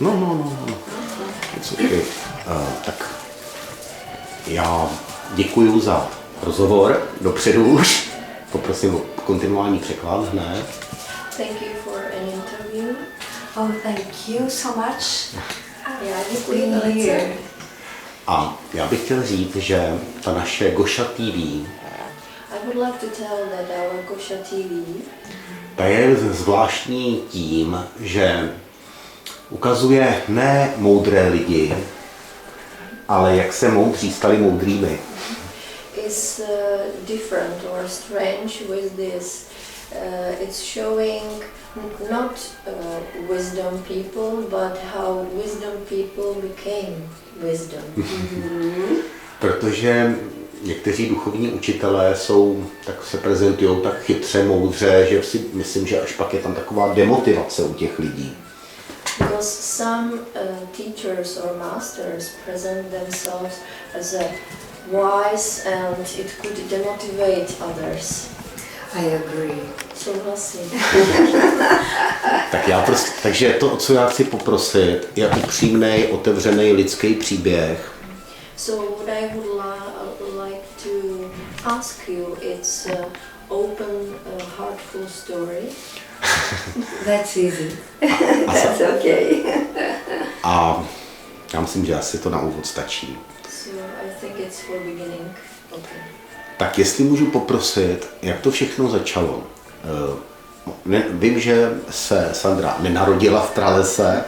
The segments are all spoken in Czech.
No. Okay. Tak já děkuju za rozhovor dopředu už. Poprosím o kontinuální překlad hned. Thank you for an interview. Oh, thank you so much. Já děkuji velice. A já bych chtěl říct, že ta naše Goša TV, I would like to tell that our Goša TV, ta je zvláštní tím, že ukazuje ne moudré lidi, ale jak se moudří stali moudrými. is different or strange with this. It's showing not wisdom people, but how wisdom people became wisdom. Protože někteří duchovní učitelé tak se prezentují tak chytře, moudře, že si myslím, že až pak je tam taková demotivace u těch lidí. Because some teachers or masters present themselves as a wise and it could demotivate others. I agree. Souhlasím. Takže to, co já chci poprosit, je upřímnej, otevřený lidský příběh. So what I would like to ask you, it's an open, heartful story. That's easy. That's okay. A já myslím, že asi to na úvod stačí. So I think it's for beginning. Okay. Tak jestli můžu poprosit, jak to všechno začalo. Vím, že se Sandra nenarodila v Pralese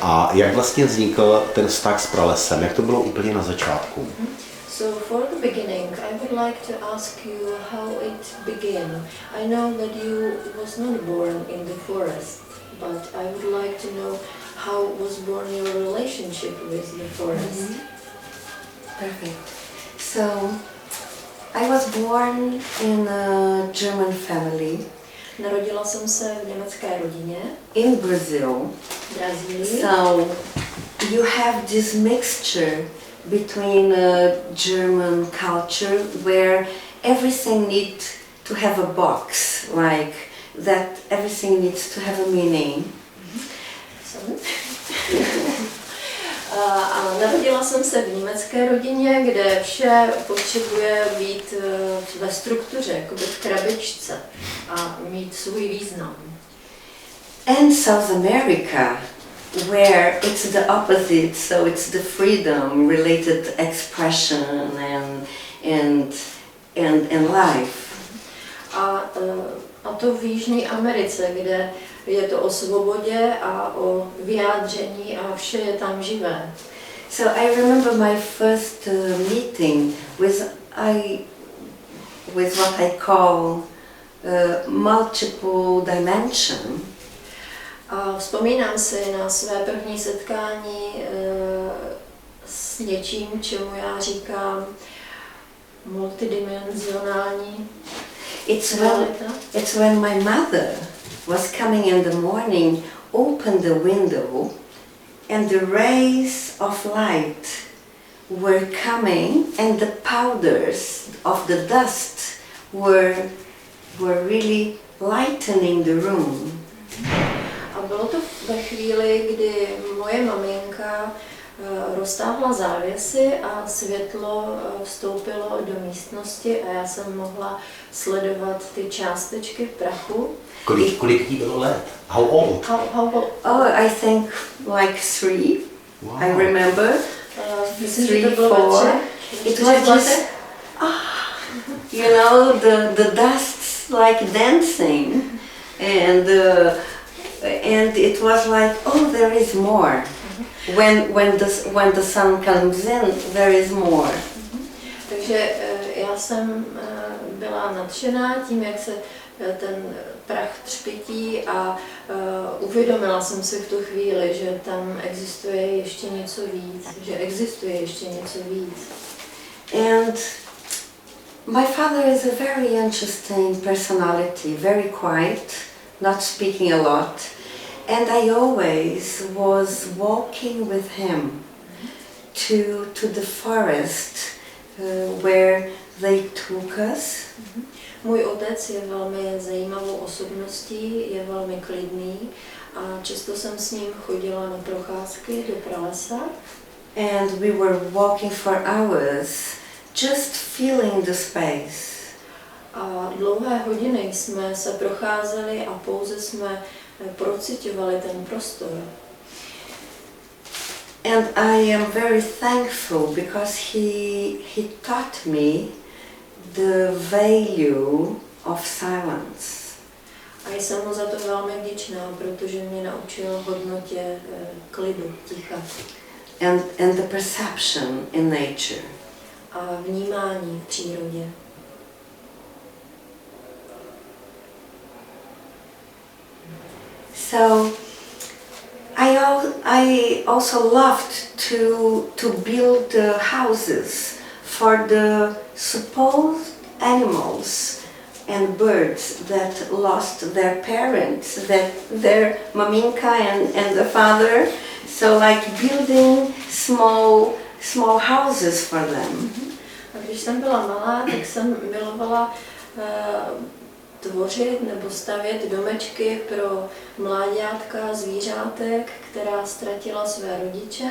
a jak vlastně vznikl ten vztah s Pralesem, jak to bylo úplně na začátku? So for the beginning, I would like to ask you how it began. I know that you was not born in the forest, but I would like to know how was born your relationship with the forest. Perfect. So, I was born in a German family. Narodila jsem se v německé rodině. In Brazil. Brazílii. So, you have this mixture between German culture where everything needs to have a box, like that everything needs to have a meaning. A narodila jsem se v německé rodině, kde vše potřebuje být ve struktuře, jako v krabičce a mít svůj význam. And South America, where it's the opposite, so it's the freedom, related expression and life. A to v Jižní Americe, kde je to o svobodě a o vyjádření a vše je tam živé. So I remember my first meeting with what I call multiple dimension. A vzpomínám si na své první setkání s něčím, čemu já říkám multidimenzionální realita. It's when my mother was coming in the morning, opened the window, and the rays of light were coming, and the powders of the dust were really lightening the room. A bylo to ve chvíli, kdy moje maminka roztáhla závěsy a světlo vstoupilo do místnosti a já jsem mohla sledovat ty částečky prachu. Kolik jí bylo let? How old? How old? Oh, I think like 3. Wow. I remember. Myslím, 3, že to bylo 4. It was just, you know, the dust like dancing, and it was like, oh, there is more. When the sun comes in, there is more. Takže já jsem byla nadšená tím, jak se ten prach třpytí a uvědomila jsem si v tu chvíli, že tam existuje ještě něco víc, že existuje ještě něco víc. And my father is a very interesting personality, very quiet, not speaking a lot. And I always was walking with him to the forest where they took us. Můj otec je velmi zajímavou osobností, je velmi klidný A často jsem s ním chodila na procházky do Pralesa. And we were walking for hours, just feeling the space. A dlouhé hodiny jsme se procházeli a pouze jsme prociťovali ten prostor. And I am very thankful because he taught me the value of silence. A jsem mu za to velmi vděčná, protože mě naučil hodnotě klidu, ticha. And the perception in nature. A vnímání v přírodě. So I also loved to build houses for the supposed animals and birds that lost their parents, their maminka and the father. So like building small houses for them. A když jsem byla malá, tak jsem milovala tvořit nebo stavět domečky pro mláďátka, zvířátek, která ztratila své rodiče.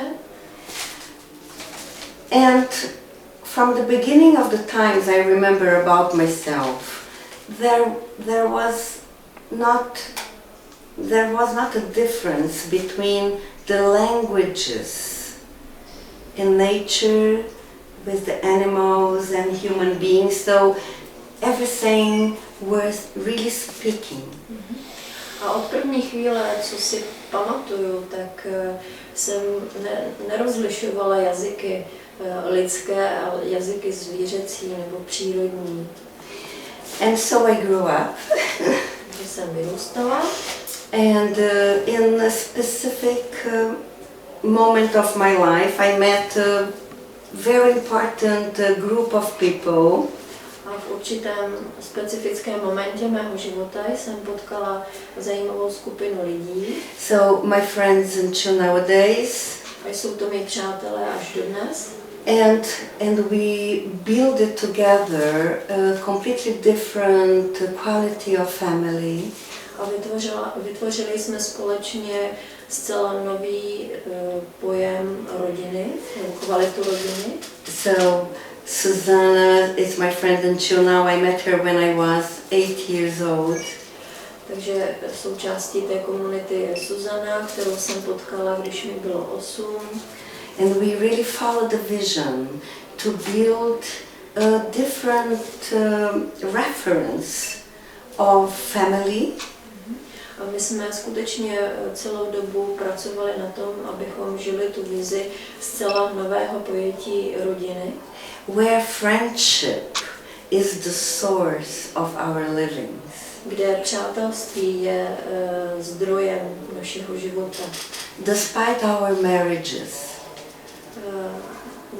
And from the beginning of the times I remember about myself, there was not a difference between the languages in nature with the animals and human beings, so everything was really speaking. A od první chvíle, co si pamatuju, tak jsem nerozlišovala jazyky lidské a jazyky zvířecí nebo přírodní. And so I grew up. Takže jsem vyrůstala. And in a specific moment of my life, I met a very important group of people. A v určitém specifickém momentě mého života jsem potkala zajímavou skupinu lidí. So my friends until nowadays. A jsou to mý přátelé až dodnes. And we built together a completely different quality of family. A vytvořili jsme společně zcela nový pojem rodiny, nebo kvalitu rodiny. So Susanna is my friend until now. I met her when I was 8 years old. Takže součástí té komunity je Susanna, kterou jsem potkala, když mi bylo 8. And we really followed the vision to build a different reference of family. A my jsme skutečně celou dobu pracovali na tom, abychom žili tu vizi zcela nového pojetí rodiny. Where friendship is the source of our living. Kde přátelství je zdrojem našeho života. Despite our marriages.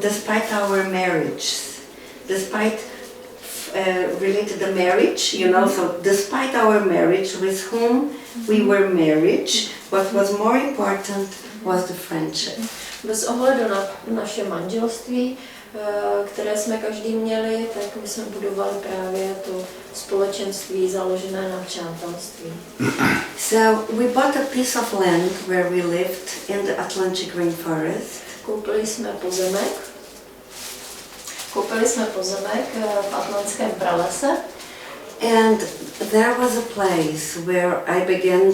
Despite our marriages. Despite related to marriage, you know, so despite our marriage, with whom we were married, what was more important was the friendship. Bez ohledu na naše manželství, které jsme každý měli, tak my jsme budovali právě to společenství založené na přátelství. So we bought a piece of land where we lived in the Atlantic rainforest. Koupili jsme pozemek v atlantském pralese. And there was a place where I began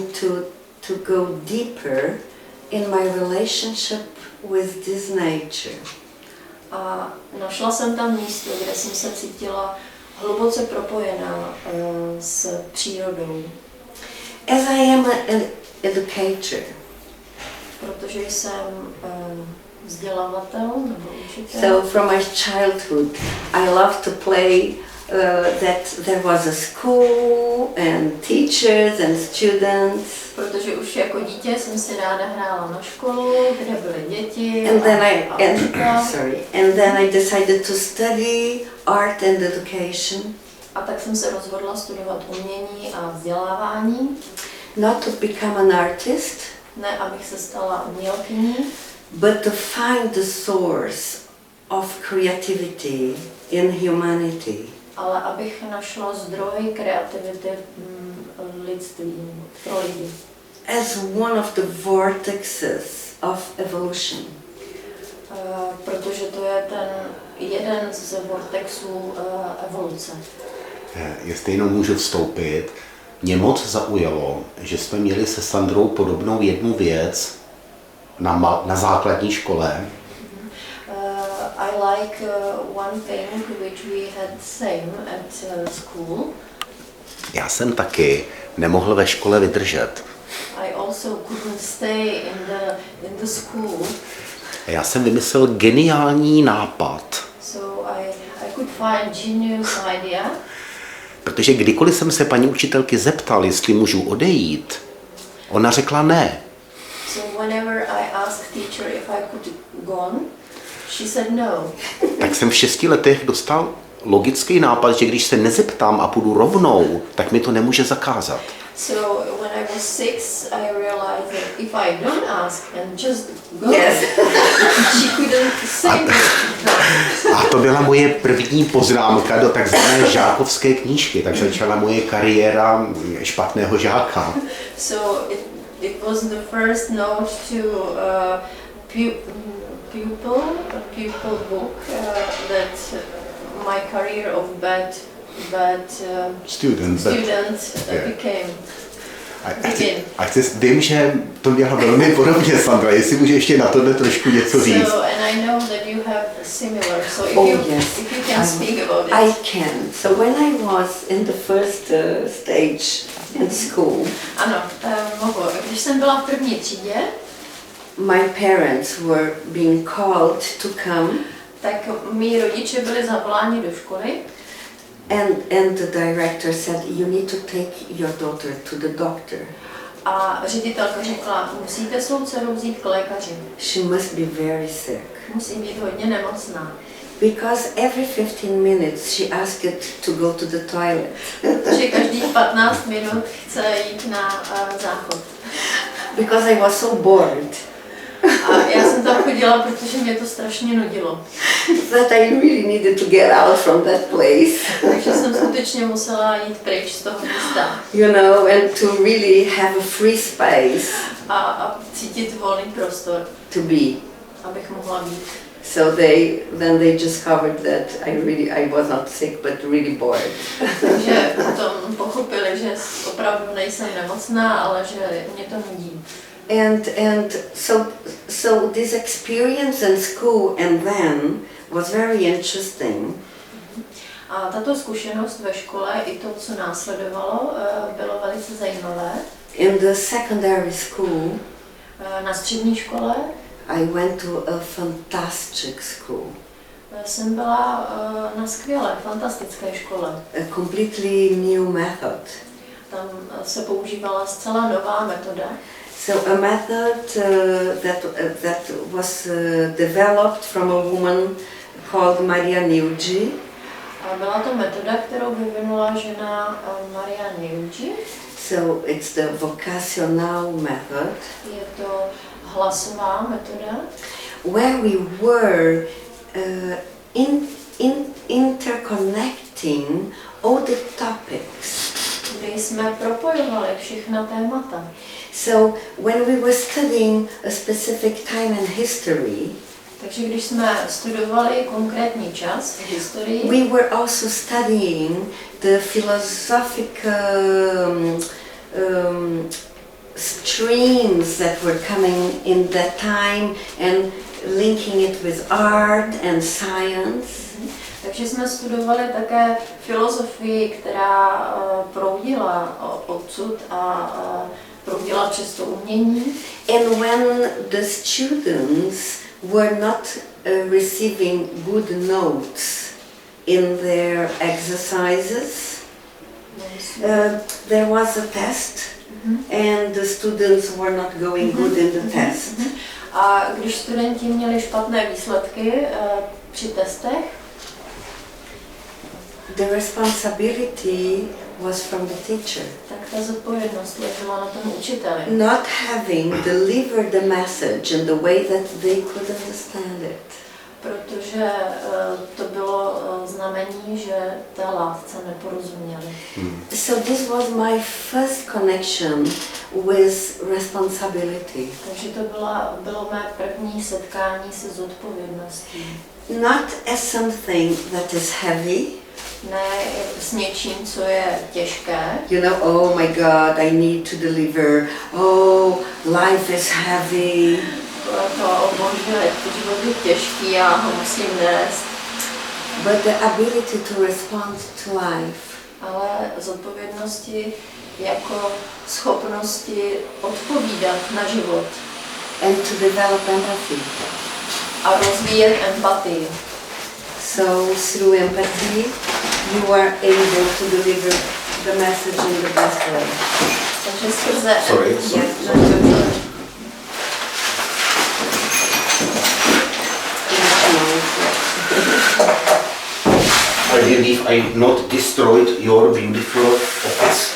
to go deeper in my relationship with this nature. A našla jsem tam místo, kde jsem se cítila hluboce propojená s přírodou. As I am an educator. Protože jsem vzdělavatel nebo učitel. So from my childhood I loved to play that there was a school and teachers and students. Protože už jako dítě jsem si ráda hrála na školu, kde byly děti. And then I decided to study art and education. A tak jsem se rozhodla studovat umění a vzdělávání. Not to become an artist. Ne, abych se stala umělkyní. But to find the source of creativity in humanity. Ale abych našla zdroj kreativity lidství, pro lidi. as one of the vortexes of evolution. Protože to je ten jeden z vortexů evoluce. Jestli jenom můžu vstoupit, mě moc zaujalo, že jsme měli se Sandrou podobnou jednu věc na základní škole. I like one thing which we had same at school. Já jsem taky nemohl ve škole vydržet. I also couldn't stay in the school. Já jsem vymyslel geniální nápad. So I could find genius idea. Protože kdykoliv jsem se paní učitelky zeptal, jestli můžu odejít, ona řekla ne. So whenever I asked teacher if I could go on, she said no. Tak jsem v 6 letech dostal logický nápad, že když se nezeptám a půjdu rovnou, tak mi to nemůže zakázat. So when I was 6, I realized that if I don't ask and just go, Yes. she couldn't say no. A to byla moje první poznámka do takzvané žákovské knížky, takže začala moje kariéra špatného žáka. So it was the first note to pupil book that my career of bad student became. Vím, že to měla velmi podobně, Sandra, jestli může ještě na tohle trošku něco říct. So, and I know that you have similar, so if you can speak about it. I can. So when I was in the first stage in school, Ano, mohu. Když jsem byla v první třídě, my parents were being called to come, tak mý rodiče byli zavoláni do školy. and the director said, you need to take your daughter to the doctor. A ředitelka řekla, musíte svou dceru vzít k lékaři. She must be very sick. Musí být hodně nemocná. Because every 15 minutes she asked to go to the toilet. Protože každých 15 minut chce jít na záchod. Because I was so bored. A já jsem tam chodila, protože mě to strašně nudilo. That I really needed to get out from that place. Takže jsem skutečně musela jít pryč z toho místa. You know, and to really have a free space. A cítit volný prostor. To be. Abych mohla být. So then they discovered that I was not sick, but really bored. Takže potom pochopili, že opravdu nejsem nemocná, ale že mě to nudí. And so this experience in school and then was very interesting. A tato zkušenost ve škole i to, co následovalo, bylo velice zajímavé. In the secondary school, na střední škole, I went to a fantastic school. Jsem byla na skvělé, fantastické škole. A completely new method. Tam se používala zcela nová metoda. So a method that was developed from a woman called MILUJU. A byla to metoda, kterou vyvinula žena MILUJU. So it's the vocational method. Je to hlasová metoda. Where we were interconnecting all the topics. Kdy jsme propojovali všechna témata. So when we were studying a specific time in history, takže když jsme studovali konkrétní čas v historii, we were also studying the philosophical streams that were coming in that time and linking it with art and science. Takže jsme studovali také filozofii, která proudila odsud a proudila přes to umění. And when the students were not receiving good notes in their exercises, there was a test, and the students were not going good in the test. A když studenti měli špatné výsledky při testech, the responsibility was from the teacher. Tak ta zodpovědnost ležela na tom učiteli. Not having delivered the message in the way that they could understand it. protože to bylo znamení, že té lásce neporozuměli. So this was my first connection with responsibility. Takže to bylo mé první setkání se zodpovědností. Not as something that is heavy. Ne s něčím, co je těžké. You know, oh my God, I need to deliver. Oh, life is heavy. To bože, život je těžký, já ho musím nést. But the ability to respond to life. Ale zodpovědnosti jako schopnosti odpovídat na život. And to develop empathy. A rozvíjet empatii. So through empathy, you are able to deliver the message in the best way. Takže skrze Sorry. I believe I not destroyed your beautiful office.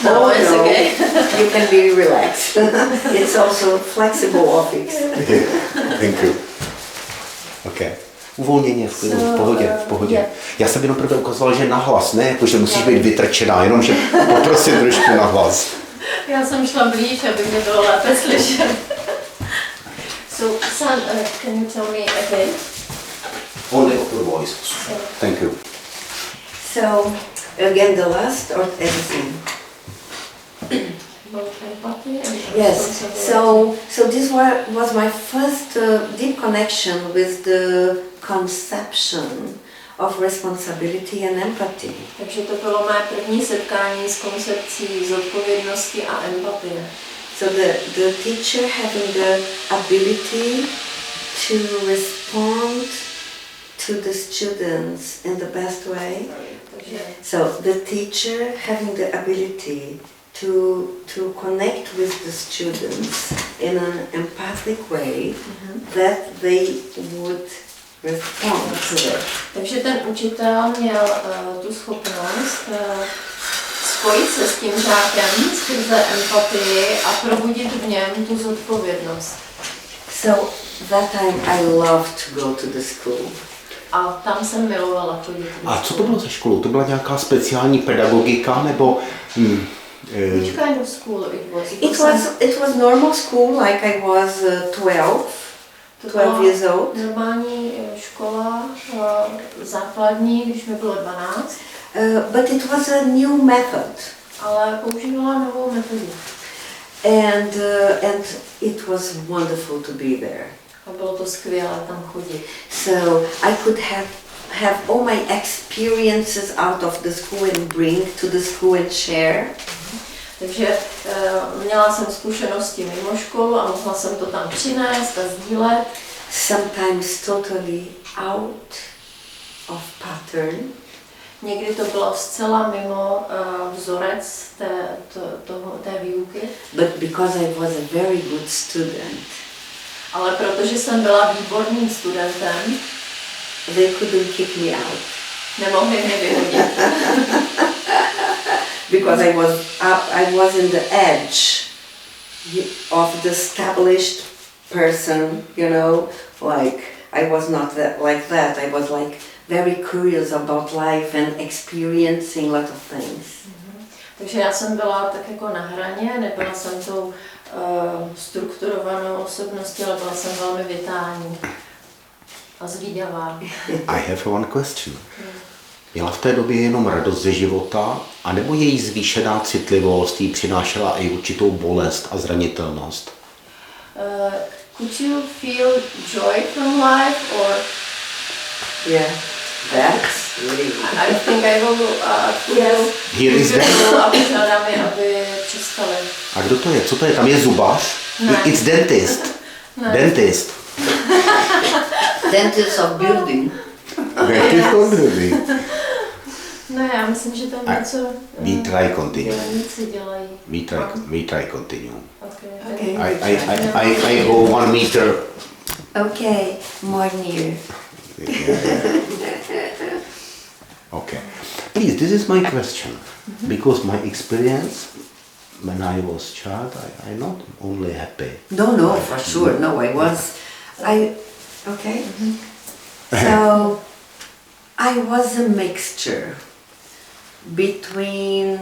No, it's okay. You can be relaxed. It's also flexible office. Thank you. Okay. Uvolněně, v klidu, v pohodě, v pohodě. Já jsem jenom prvé ukazoval, že nahlas, ne jako, že musíš být vytrčená, jenom že poprosím trošku nahlas. Já jsem šla blíž, aby mě bylo lépe slyšet. So, Sandra, can you tell me again? Only of your voice. Thank you. So, again, the last or everything? About empathy and Yes. So this was my first deep connection with the conception of responsibility and empathy. Takže to bylo mé první setkání s koncepcí zodpovědnosti a empatie. So the teacher having the ability to respond to the students in the best way. So the teacher having the ability to connect with the students in an empathic way that they would respond to it. Takže ten učitel měl tu schopnost spojit se s tím žákem skrze empatii a probudit v něm tu zodpovědnost. So that time I loved to go to the school. A tam jsem milovala chodit. A co to bylo za školu? To byla nějaká speciální pedagogika nebo... Which kind of school it was? It was normal school, like I was 12 years old. Normální škola základní, když mi bylo 12. But it was a new method. Ale používala novou metodu. And it was wonderful to be there. A bylo to skvělé tam chodit. So I could have all my experiences out of the school and bring to the school and share. Takže měla jsem zkušenosti mimo školu a mohla jsem to tam přinést a sdílet. Sometimes totally out of pattern. Někdy to bylo zcela mimo vzorec té výuky. But because I was a very good student, ale protože jsem byla výborným studentem, they couldn't kick me out. Nemohli mě vyhodit. Because I was in the edge of the established person, you know, like I was not like that. I was like very curious about life and experiencing a lot of things. Takže já jsem byla tak jako na hraně, nebyla jsem tou strukturovanou osobností, ale byla jsem velmi vitální a zvídavá. I have one question. Měla v té době jenom radost ze života, anebo její zvýšená citlivost jí přinášela i určitou bolest a zranitelnost? Could you feel joy from life or? Yeah, that's really. I think I will. Yes. Here is that. A požádám je, aby přestali. A kdo to je? Co to je? Tam je zubař? Ne. It's dentist. Ne. Dentist. Dentist of building. Dentist of building. Ne, já myslím, že tam něco... We try continue. Dělníci dělají. We try continue. Okay. I go 1 meter. Okay, more near. Okay. Please, this is my question. Because my experience when I was child, I not only happy. No, for sure. No, I was. Okay. So I was a mixture between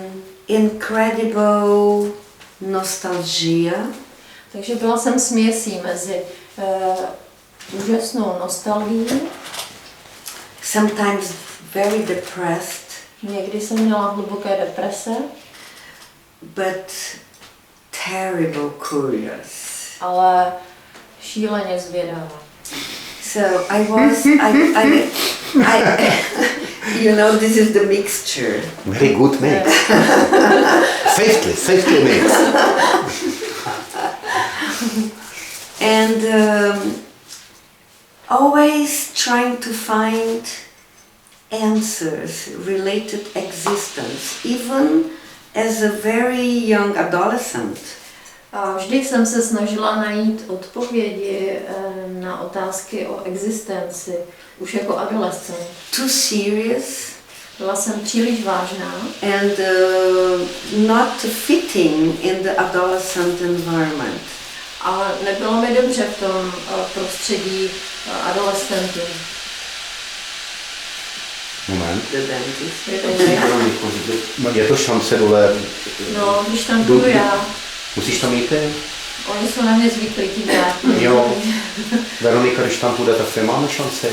incredible nostalgia. Takže byla jsem směsí mezi úžasnou nostalgií. Sometimes very depressed. Někdy jsem měla hluboké deprese. But terrible curious. Ale šíleně zvědavá. So I was, you know, this is the mixture. Very good mix. Safely mix. And always trying to find answers related existence, even as a very young adolescent. A vždy jsem se snažila najít odpovědi na otázky o existenci, už jako adolescent. Too serious. Byla jsem příliš vážná. And not fitting in the adolescent environment. Ale nebylo mi dobře v tom prostředí adolescentů. Moment. The dentist. Je to šance dole. No, když tam půjdu já. Musíš tam jít ty? Oni jsou na mě zvyklí, ti vrátní. Jo. Veronika, když tam půjde, tak my máme šanci.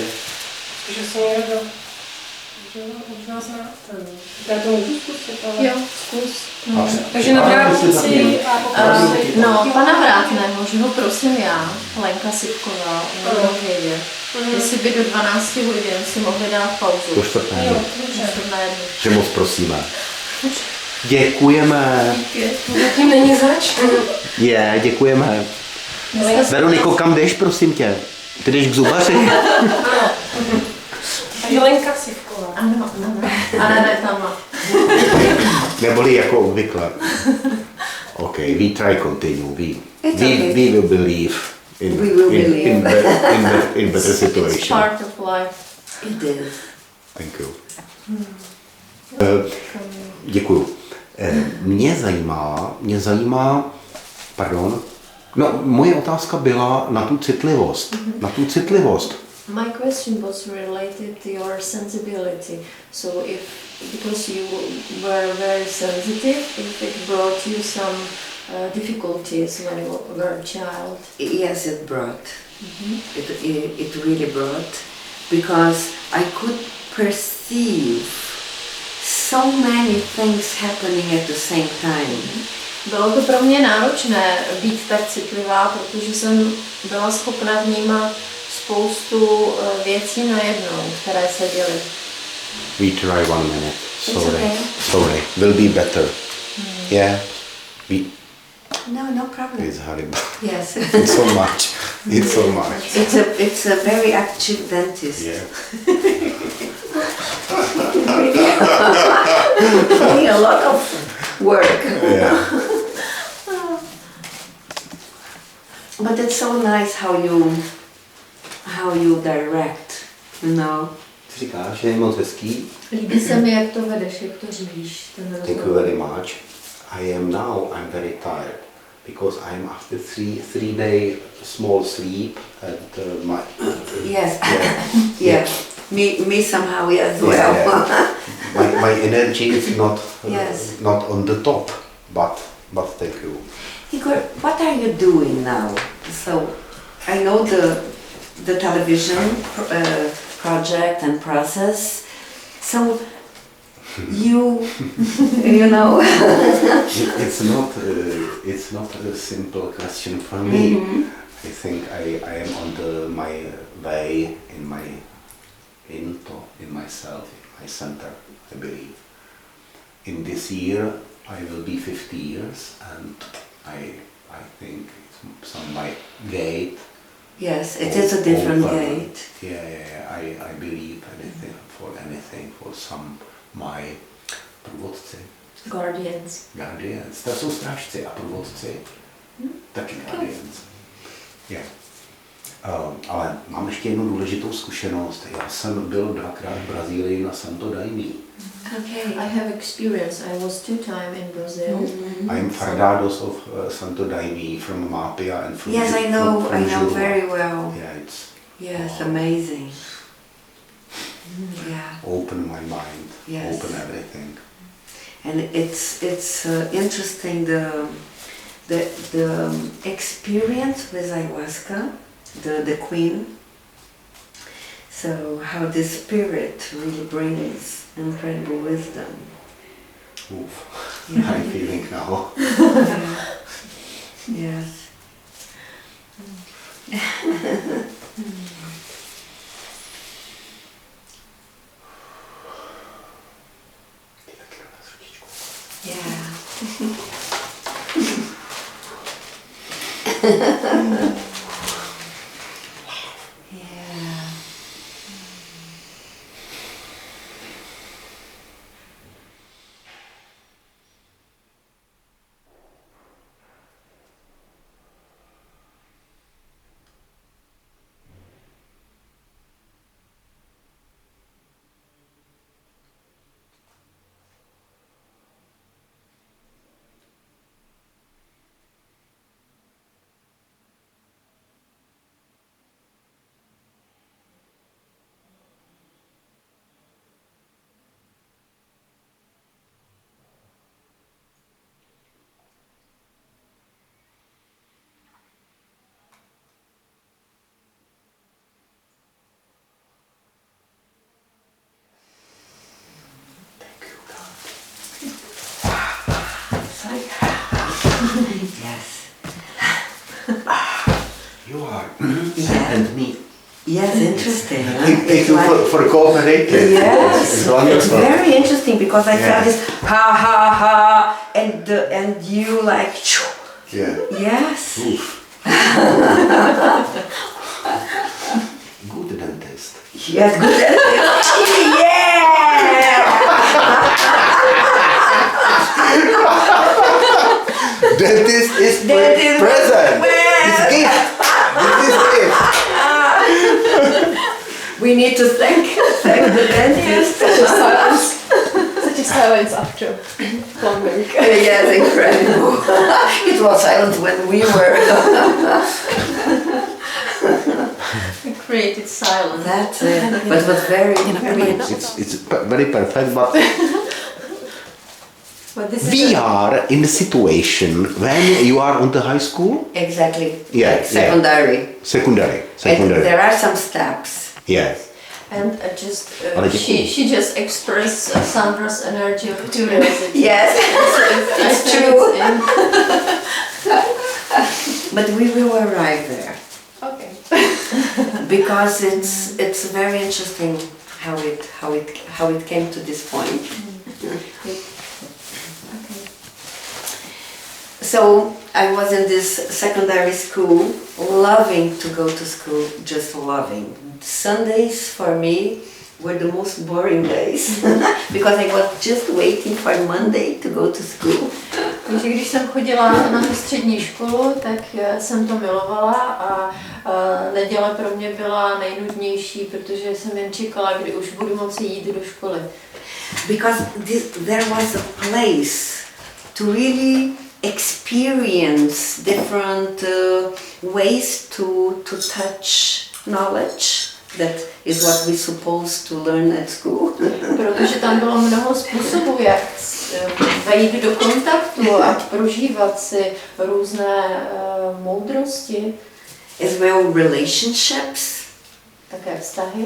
Že se někdo, že možná zná ten. Já to můžu zkusit, ale... Jo, zkus. No. Takže na vrátnici a poprosit. No, pana Vrátného, že ho prosím já, Lenka Sipková, můžu vědět. Jestli by do 12 hodin si mohli dát pauzu. Do čtvrtého. Jo, dobře. Že moc prosíme. Děkujeme. Zatím není zač. Děkujeme. Veroniko, kam jdeš, prosím tě? Ty jdeš k zubaři? Takže Lenka Sipková. Ano. ARARETAMA. Neboli jako obvykle. Okay, we try continue. We will believe in better situation. It's part of life. It is. Thank you. Děkuju. Mě zajímá, moje otázka byla na tu citlivost. My question was related to your sensibility. So because you were very sensitive, if it brought you some difficulties when you were a child. Yes, it brought. It really brought, because I could perceive so many things happening at the same time. Bylo to pro mě náročné být tak citlivá, protože jsem byla schopna vnímat spoustu věcí najednou, které se děly. We try 1 minute. Okay. Sorry. Will be better. Yeah. No problem. It's horrible. Yes. It's so much. It's a very active dentist. Yeah. Doing a lot of work. Yeah. But it's so nice how you direct, you know. Říkáš, že je moc hezký. Líbí se mi, jak to vedeš, jak to řídíš. Thank you very much. I'm very tired because I'm after three day small sleep at my. Yes. Yeah. Me somehow as well. Yeah. my energy is not Yes. not on the top, but thank you. Igor, what are you doing now? So, I know the television project and process. So, you know. It's not a simple question for me. Mm-hmm. I think I am on my way in myself, in my center, I believe. In this year I will be 50 years, and I think it's some my gate. Yes, it is a different open. gate. Yeah. I believe anything for some my průvodci. Guardians. To jsou strážci a průvodci. Taky guardians. Yeah. Ale mám ještě jednu důležitou zkušenost. Já jsem byl 2krát v Brazílii na Santo Daime. Okay. I have experience. I was 2 times in Brazil. Mm-hmm. I am fardados of Santo Daime from Mapia and from. Yes, I know from very Juba. well. Yeah, it's. Yes, amazing. Yeah. open my mind, Yes. open everything. And it's interesting the experience with ayahuasca, the queen. So how the spirit really brings incredible wisdom. Oof. Yeah. I'm feeling now. Yes. Yeah. Yeah. Yes. You are. Yeah. And me. Yes, interesting. Huh? Thank you for cooperating. Yes, It's wonderful. it's very interesting because I Yeah. felt this ha ha ha, and you like Yeah. yes. Oof. Good dentist. Yes, good. Yeah. Dentist is Dentist present. well. It's gift. This is gift. We need to thank the dentist. Such a silence after plumbing. Yes, incredible. It was silent when we were. We created silence. That's it. But it was very, very. It's very perfect, but But this is we are in the situation when you are on the high school, Exactly. Yeah, Like secondary. secondary. And there are some steps. Yeah. and just Ale děkuju. she just expressed Sandra's energy of curiosity. Yes, I it's think true. But we will arrive there Okay. because it's very interesting how it came to this point. So I was in this secondary school, loving to go to school, just loving. Sundays for me were the most boring days because I was just waiting for Monday to go to school. Takže když jsem chodila na tu střední školu, tak jsem to milovala a neděle pro mě byla nejnudnější, protože jsem jen čekala, kdy už budu moci jít do školy. Because there was a place to really experience different ways to touch knowledge. That is what we supposed to learn at school. Protože tam bylo mnoho způsobů, jak vejít do kontaktu a prožívat si různé moudrosti. As well relationships. Také vztahy.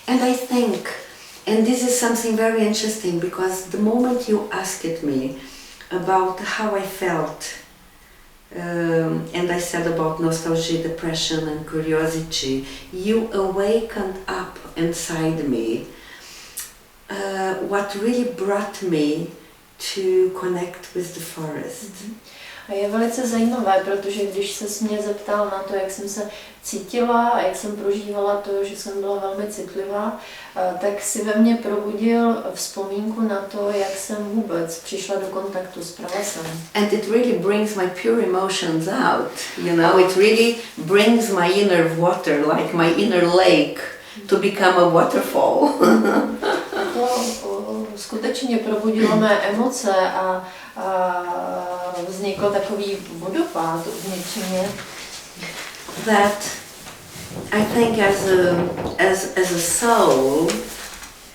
And I think, and this is something very interesting because the moment you asked me about how I felt, and I said about nostalgia, depression and curiosity, you awakened up inside me what really brought me to connect with the forest. A je velice zajímavé, protože když se mě zeptal na to, jak jsem se cítila a jak jsem prožívala to, že jsem byla velmi citlivá, tak si ve mně probudil vzpomínku na to, jak jsem vůbec přišla do kontaktu s pralesem. And it really brings my pure emotions out, you know, it really brings my inner water, like my inner lake, to become a waterfall. To skutečně probudilo mé emoce a vznikl takový vodopád uvnitř mě. That I think as a soul,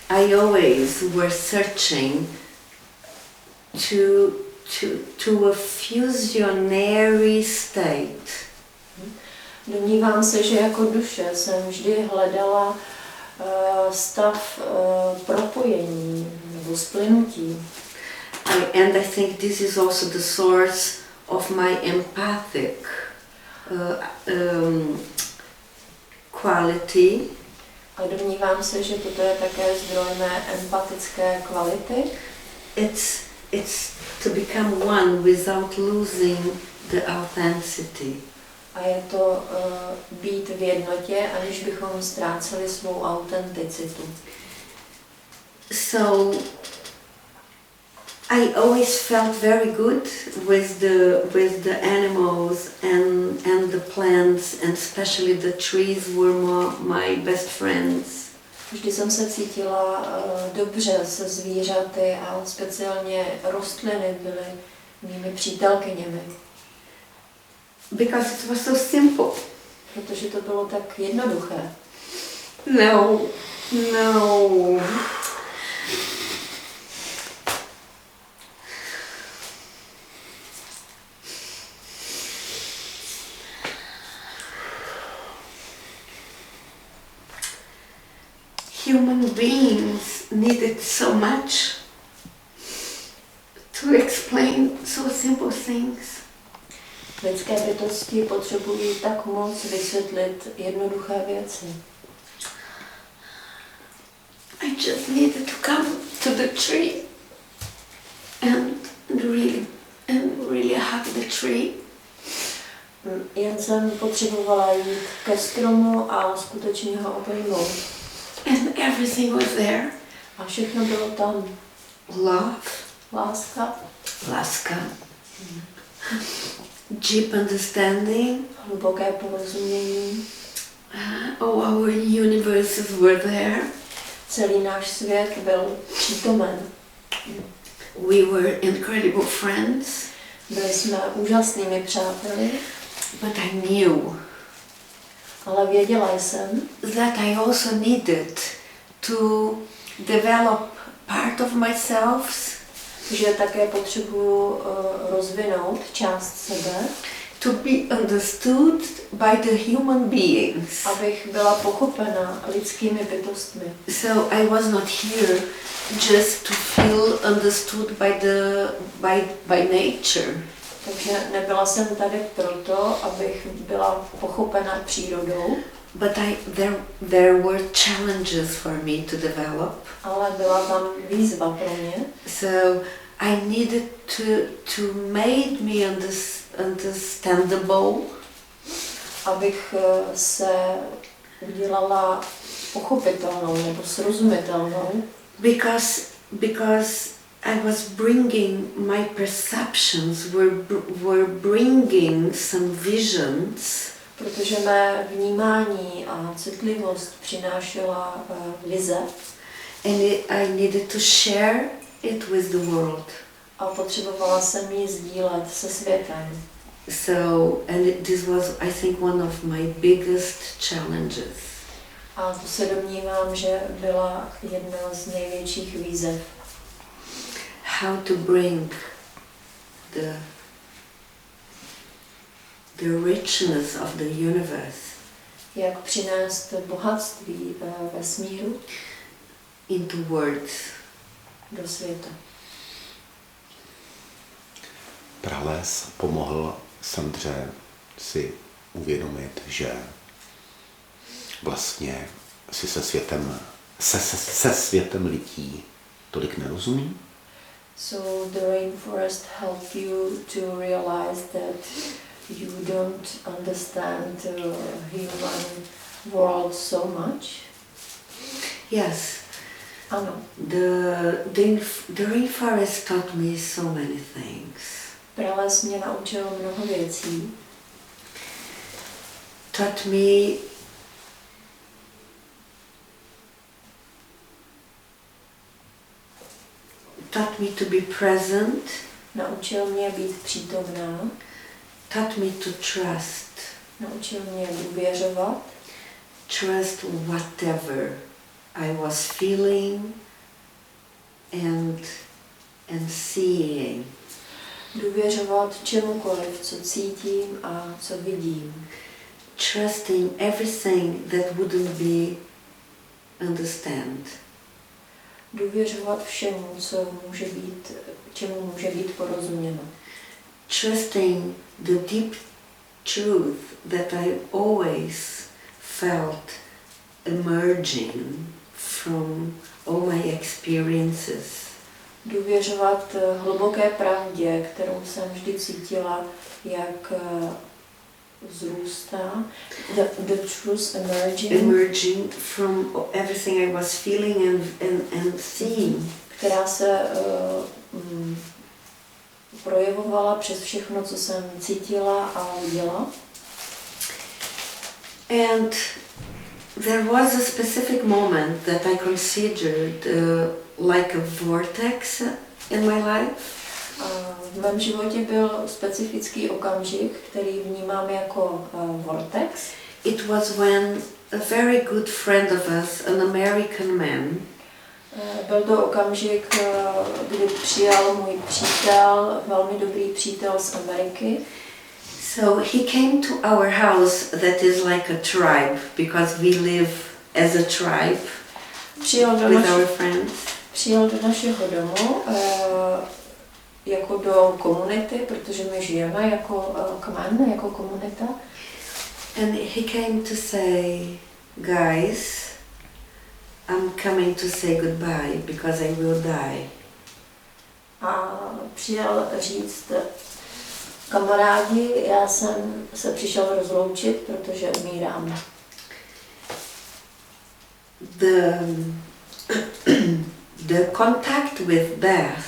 I always were searching to a fusionary state. Domnívám se, že jako duše jsem vždy hledala stav propojení nebo splynutí. And I think this is also the source of my empathic quality. A domnívám se, že toto je také zdroj mé empatické kvality. It's to become one without losing the authenticity. A je to být v jednotě, aniž bychom ztráceli svou autenticitu. So I always felt very good with the animals and the plants, and especially the trees were my best friends. Vždy jsem se cítila dobře se zvířaty a speciálně rostliny byly mými přítelkyněmi. Because it was so simple. Protože to bylo tak jednoduché. No. Human beings needed so much to explain so simple things. Lidské bytosti potřebují tak moc vysvětlit jednoduché věci. I just needed to come to the tree and really hug the tree. Jen jsem potřebovala jít ke stromu a skutečně ho obejmout. And everything was there. A všechno bylo tam. Love. Láska. Deep understanding. Hluboké porozumění. All our universes were there. Celý náš svět byl přítomen. We were incredible friends. Byli jsme úžasnými přáteli. But I knew. Ale věděla jsem, that I also needed to develop part of myself, že také potřebuju rozvinout část sebe, to be understood by the human beings. Abych byla pochopena lidskými bytostmi. So I was not here just to feel understood by nature. Takže nebyla jsem tady proto, abych byla pochopena přírodou. But there were challenges for me to develop. Ale byla tam výzva pro mě. So I needed to make me understandable. Abych se udělala pochopitelnou nebo srozumitelnou. Because I was bringing my perceptions, were bringing some visions. Protože mé vnímání a citlivost přinášela vize. And I needed to share it with the world. A potřebovala jsem ji sdílet se světem. And this was, I think, one of my biggest challenges. A to se domnívám, že byla jedna z největších výzev. How to bring the richness of the universe. Jak přinést bohatství vesmíru into words. Do světa. Prales pomohl Sandře si uvědomit, že vlastně si se světem lidí tolik nerozumí. So the rainforest helped you to realize that you don't understand the human world so much. Yes. Ano. The rainforest taught me so many things. Prales mě naučil mnoho věcí. Taught me to be present. Naučil mě být přítomná. Taught me to trust. Naučil mě důvěřovat. trust whatever I was feeling and seeing. Důvěřovat čemukoliv, co cítím a co vidím. Trusting everything that wouldn't be understand. Důvěřovat všemu, čemu může být porozuměno. Trusting the deep truth that I always felt emerging from all my experiences. Důvěřovat hluboké pravdě, kterou jsem vždy cítila, jak vzrůstá. The truth emerging from everything I was feeling and seeing. Která se projevovala přes všechno, co jsem cítila a viděla. And there was a specific moment that I considered like a vortex in my life. V mém životě byl specifický okamžik, který vnímám jako vortex. It was when a very good friend of us, an American man, byl to okamžik, kdy přijal můj přítel, velmi dobrý přítel z Ameriky. So he came to our house that is like a tribe because we live as a tribe with our friends. Přijel do našeho domu jako do komunity, protože my žijeme jako kmen, jako komunita. And he came to say, guys, I'm coming to say goodbye because I will die. A přijel říct, kamarádi, já jsem se přišel rozloučit, protože umírám. The contact with death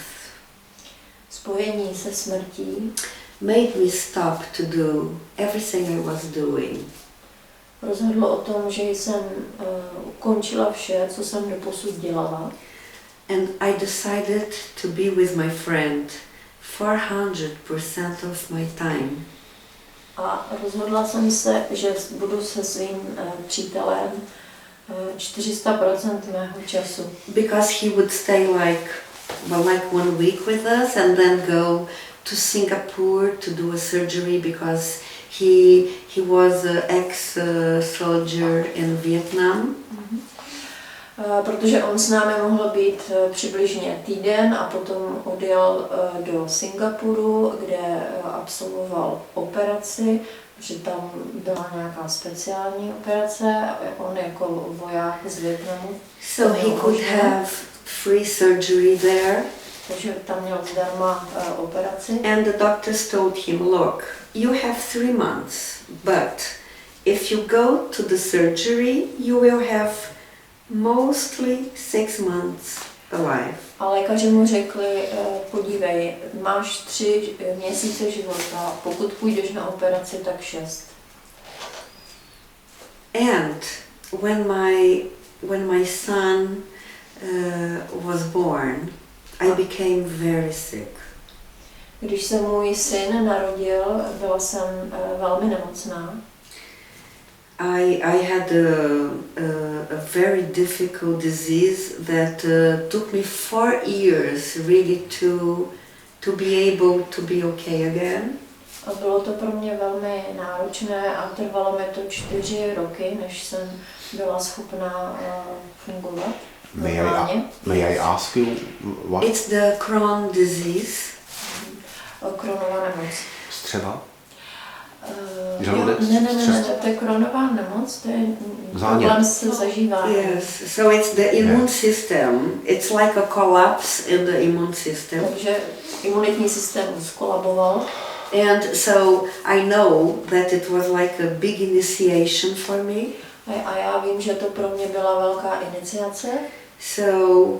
spojení se smrtí made me stop to do everything I was doing. Rozhodlo o tom, že jsem ukončila vše, co jsem doposud dělala. And I decided to be with my friend 400% of my time. A rozhodla jsem se, že budu se svým přítelem 400% mého času. Because he would stay like 1 week with us and then go to Singapore to do a surgery because he was an ex-soldier in Vietnam. Protože on s námi mohl být přibližně týden a potom odjel do Singapuru, kde absolvoval operaci, že tam byla nějaká speciální operace, on jako voják z Vietnamu. So he could have free surgery there. Takže tam měl zdarma operaci. And the doctors told him, look, you have 3 months, but if you go to the surgery, you will have mostly 6 months alive. A lékaři mu řekli, podívej, máš 3 měsíce života, pokud půjdeš na operaci, tak 6. And when my son was born, I became very sick. Když se můj syn narodil, byla jsem velmi nemocná. I had a very difficult disease that took me 4 years really to be able to be okay again. A bylo to pro mě velmi náročné a trvalo mi to 4 roky, než jsem byla schopná fungovat. May I ask you what? It's the Crohn disease. Crohnova nemoc. Střeva? Ne, to je Crohnová nemoc, to je problém se zažíváním. Yes, so it's the immune system. It's like a collapse in the immune system. Takže imunitní systém skolaboval. And so I know that it was like a big initiation for me. A já vím, že to pro mě byla velká iniciace. So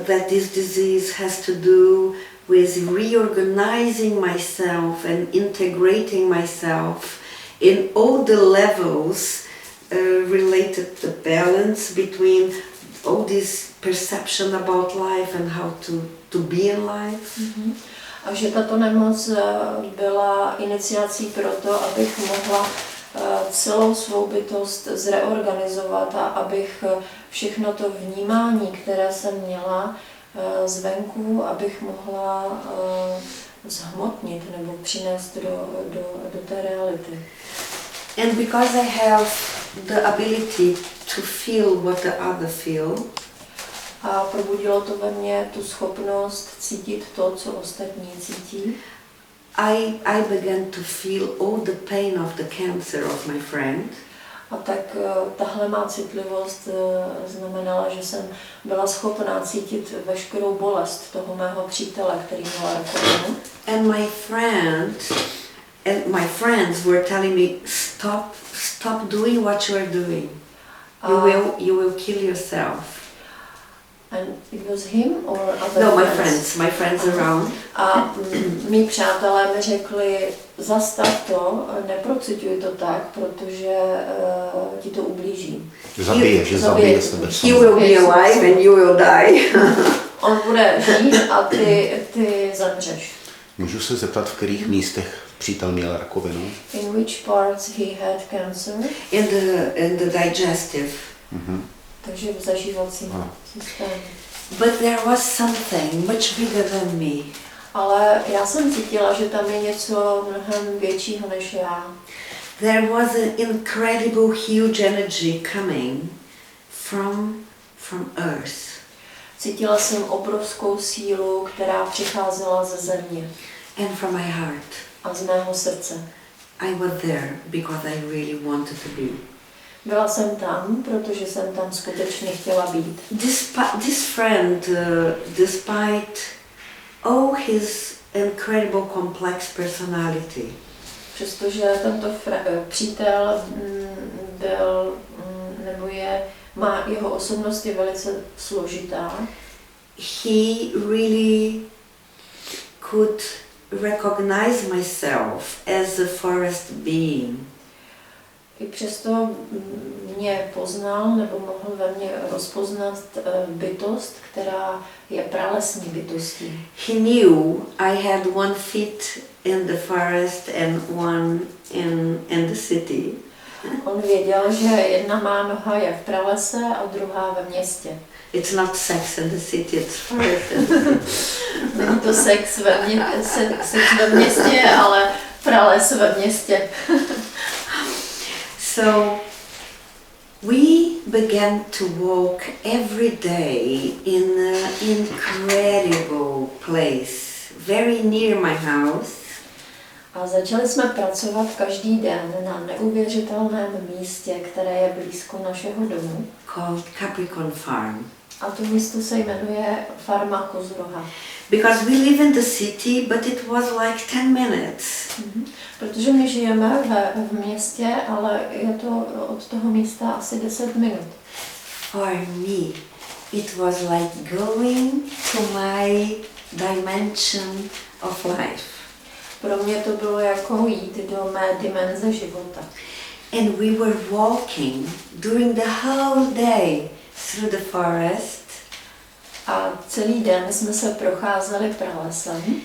that this disease has to do with reorganizing myself and integrating myself in all the levels related to balance between all this perception about life and how to be in life. A že tato nemoc byla iniciací pro to, abych mohla celou svou bytost zreorganizovat a abych všechno to vnímání, které jsem měla zvenku, abych mohla zhmotnit nebo přinést do té reality. And because I have the ability to feel what the other feel, A probudilo to ve mně tu schopnost cítit to, co ostatní cítí. I began to feel all the pain of the cancer of my friend. A tak tahle má citlivost znamenala, že jsem byla schopná cítit veškerou bolest toho mého přítele, který měl rakovinu. And my friends were telling me, stop doing what you are doing. You will kill yourself. And it was him or other No, friends? my friends around. A mý přátelé mi řekli, zastav to, neprocituj to tak, protože ti to ublíží. Zabije sebe. He will be alive and you will die. On bude žít a ty zemřeš. Můžu se zeptat, v kterých místech přítel měl rakovinu? In which parts he had cancer? In the digestive. Takže v zažívacím systému. But there was something much bigger than me. Ale já jsem cítila, že tam je něco mnohem většího než já. There was an incredible huge energy coming from Earth. Cítila jsem obrovskou sílu, která přicházela ze země. And from my heart. A z mého srdce. I was there because I really wanted to be. Byla jsem tam, protože jsem tam skutečně chtěla být. This friend, despite all his incredible complex personality, Přestože tento přítel má jeho osobnost je velice složitá, he really could recognize myself as a forest being. i přesto mě poznal nebo mohl ve mně rozpoznat bytost, která je pralesní bytostí. He knew I had one foot in the forest and one in the city. On věděl, že jedna má noha je v pralese a druhá ve městě. It's not sex in the city, it's forest. Není to sex ve městě, ale prales ve městě. So we began to walk every day in an incredible place, very near my house. A začali jsme pracovat každý den na neuvěřitelném místě, které je blízko našeho domu. Called Capricorn Farm. A to místo se jmenuje Farma Kozroha. Because we live in the city, but it was like 10 minutes. Protože my žijeme v městě, ale je to od toho místa asi 10 minut. For me, it was like going to my dimension of life. Pro mě to bylo jako jít do mé dimenze života. And we were walking during the whole day through the forest. A celý den jsme se procházeli pralesem.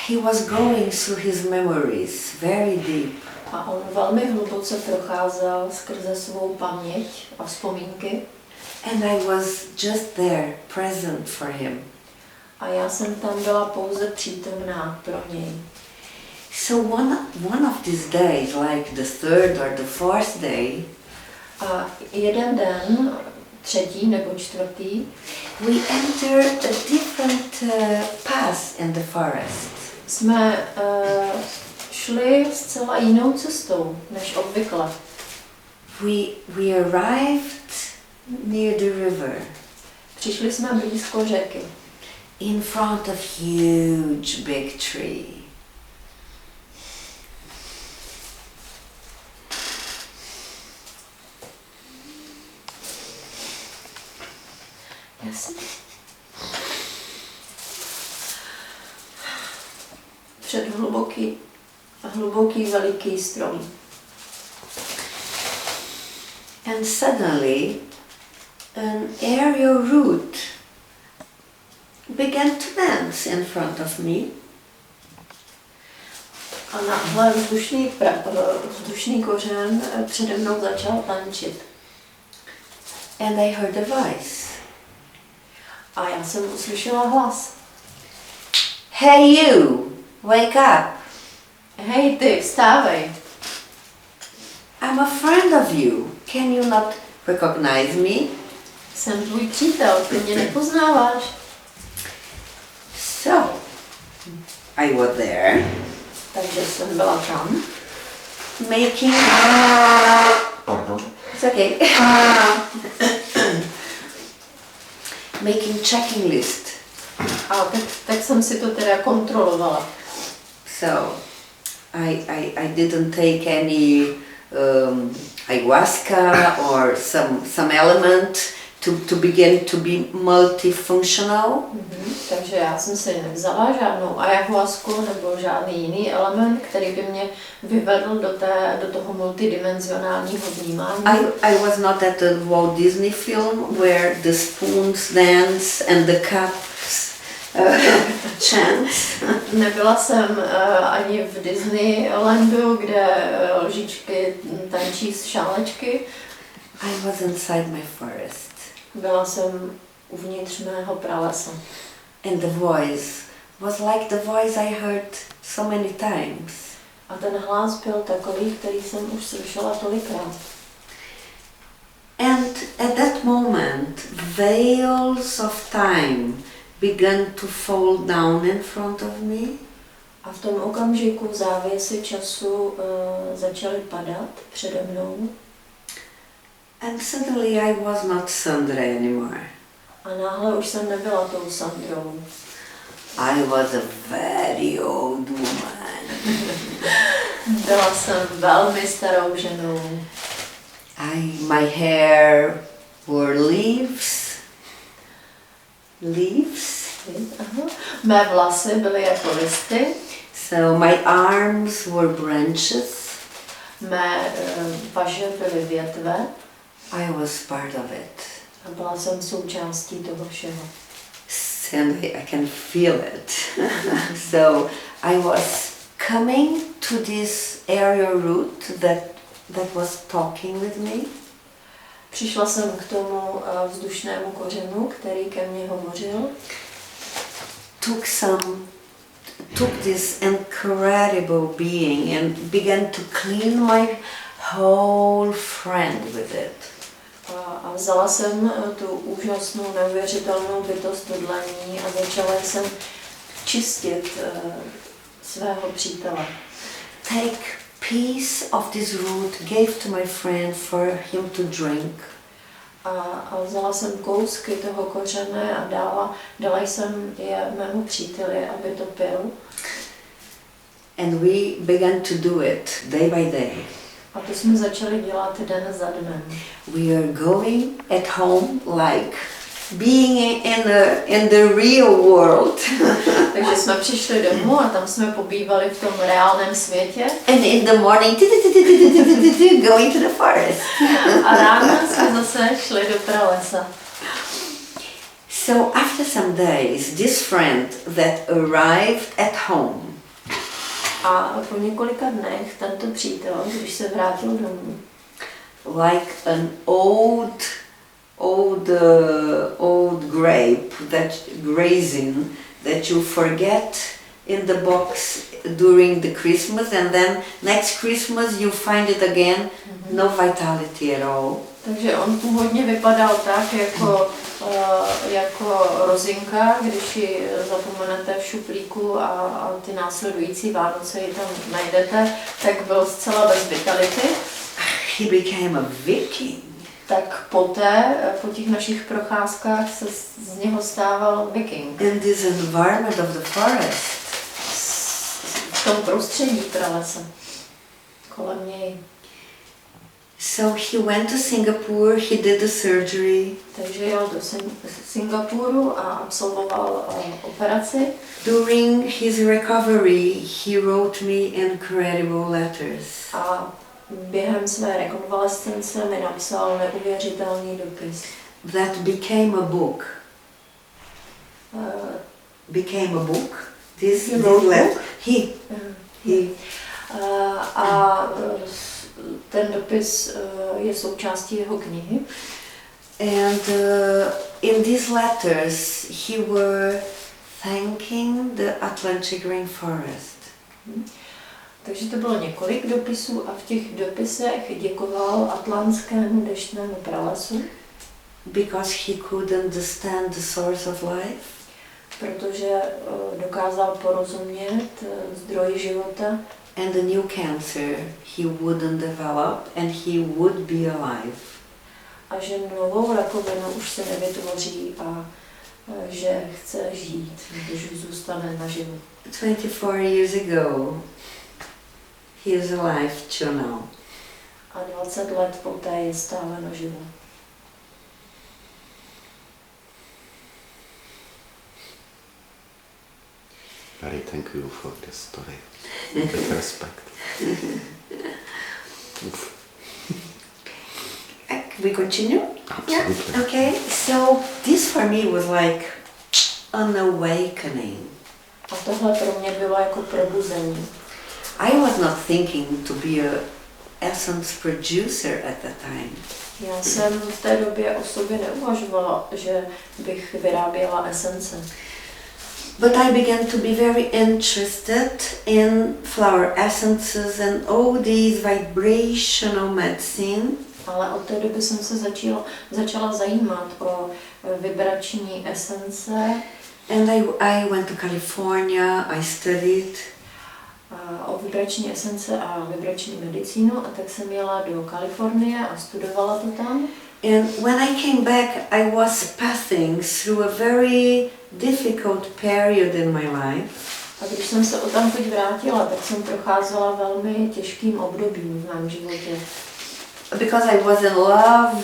He was going through his memories very deep. A on velmi hluboce procházel skrze svou paměť a vzpomínky. And I was just there, present for him. A já jsem tam byla pouze přítomná pro něj. So one of these days, like the third or the fourth day, a jeden den, třetí nebo čtvrtý, we entered a different path in the forest. Jsme šli zcela jinou cestou než obvykle. We arrived near the river. Přišli jsme blízko řeky. In front of huge big tree. Yes. Před hluboký veliký strom. And suddenly an aerial root began to dance in front of me. A A náhle vzdušný kořen přede mnou začal tančit. And I heard a voice. A já jsem uslyšela hlas. Hey you, wake up. Hej ty, vstávej. I'm a friend of you. Can you not recognize me? Jsem tvůj přítel, ty mě nepoznáváš. So, I was there, Takže jsem byla tam. making... Pardon. It's okay. Making checking list. A tak jsem si to teda kontrolovala. So, I didn't take any ayahuasca or some element to begin to be multifunctional. Takže já jsem si nevzala žádnou ayahuasku nebo žádný jiný element, který by mě vyvedl do toho multidimenzionálního vnímání. I was not at the Walt Disney film where the spoons dance and the cups chant. Nebyla jsem ani v Disneylandu, kde lžičky tančí z šálečky. I was inside my forest. Byla jsem uvnitř mého pralesa. And the voice was like the voice I heard so many times. A ten hlas byl takový, který jsem už slyšela tolikrát. And at that moment, veils of time began to fall down in front of me. A v tom okamžiku závěsy času začaly padat přede mnou. And suddenly I was not Sandra anymore. A náhle už jsem nebyla tou Sandrou. I was a very old woman. Byla jsem velmi starou ženou. My hair were leaves. Leaves? Aha. Mé vlasy byly jako listy. So my arms were branches. Mé paže byly větve. I was part of it. A byla jsem součástí toho všeho. And I can feel it. So I was coming to this area root that was talking with me. Přišla jsem k tomu vzdušnému kořenu, který ke mně hovořil. Took this incredible being and began to clean my whole friend with it. A vzala jsem tu úžasnou, neuvěřitelnou bytost do dlaní a začala jsem čistit svého přítele. Take piece of this root, gave to my friend for him to drink. A vzala jsem kousky toho kořene a dala jsem je mému příteli, aby to pil. And we began to do it day by day. A to jsme začali dělat den za dnem. We are going at home like being in the real world. Takže jsme přišli domů a tam jsme pobývali v tom reálném světě. And in the morning, going to the forest. A ráno jsme zase šli do pralesa. So after some days, this friend that arrived at home. A po několika dnech tento přítel, když se vrátil domů, like an old grape that grazing that you forget in the box during the Christmas, and then next Christmas you find it again, no vitality at all. Takže on původně vypadal tak, jako rozinka, když ji zapomenete v šuplíku a ty následující Vánoce ji tam najdete, tak byl zcela bez vitality. He became a Viking. Tak poté, po těch našich procházkách se z něho stával viking. In this environment of the forest. V tom prostředí pralesa. Kolem něj. So he went to Singapore, he did the surgery. Takže jel do Singapuru a absolvoval operaci. During his recovery, he wrote me incredible letters. A během své rekonvalescence mi napsal neuvěřitelný dopis. That became a book. Became a book. This He wrote letter. book? He A ten dopis je součástí jeho knihy. And in these letters he were thanking the Atlantic rainforest. Takže to bylo několik dopisů a v těch dopisech děkoval atlantskému deštnému pralesu. Because he could understand the source of life. Protože dokázal porozumět zdroji života. And the new cancer he wouldn't develop and he would be alive. A že novou rakovinu už se nevytvoří a že chce žít, když zůstane naživu. 24 years ago, he is alive till now. A 20 let poté je stále naživu. Very thank you for this story. With respect. We continue? Absolutely. Yeah. Okay, so this for me was like an awakening. A tohle pro mě bylo jako probuzení. I was not thinking to be a essence producer at that time. Já jsem v té době o sobě neuvažovala, že bych vyráběla esence. But I began to be very interested in flower essences and all these vibrational medicine. Ale od té doby jsem se začala zajímat o vibrační esence. And I went to California, I studied. O vibrační esence a vibrační medicínu a tak jsem jela do Kalifornie a studovala to tam. And when I came back, I was passing through a very difficult period in my life. A když jsem se odtamtud vrátila, tak jsem procházela velmi těžkým obdobím v mém životě. Because I was in love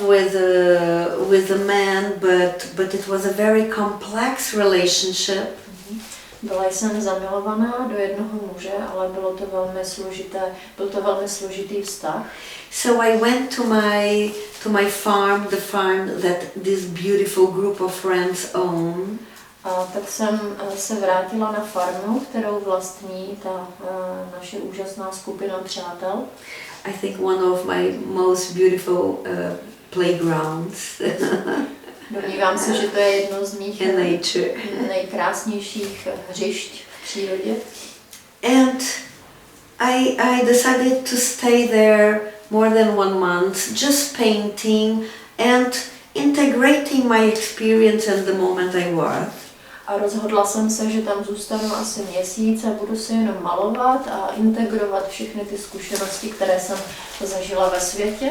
with a man, but it was a very complex relationship. Byla jsem zamilovaná do jednoho muže, ale byl to velmi složitý vztah. So I went to my farm, the farm that this beautiful group of friends own. A tak jsem se vrátila na farmu, kterou vlastní ta naše úžasná skupina přátel. I think one of my most beautiful playgrounds. Domnívám se, že to je jedno z mých nejkrásnějších hřišť v přírodě. And I decided to stay there more than 1 month, just painting and integrating my experience in the moment I was. A rozhodla jsem se, že tam zůstanu asi měsíc a budu se jenom malovat a integrovat všechny ty zkušenosti, které jsem zažila ve světě.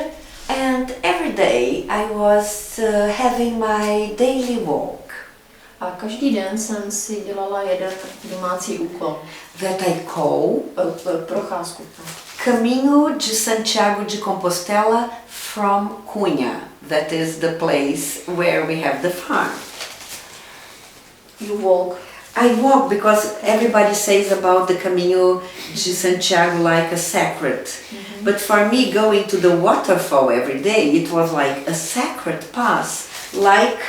And every day I was having my daily walk. A každý den jsem si dělala jeden domácí úkol. That I call procházku. Caminho de Santiago de Compostela from Cunha. That is the place where we have the farm. You walk. I walk because everybody says about the Caminho de Santiago like a sacred. But for me, going to the waterfall every day, it was like a sacred path, like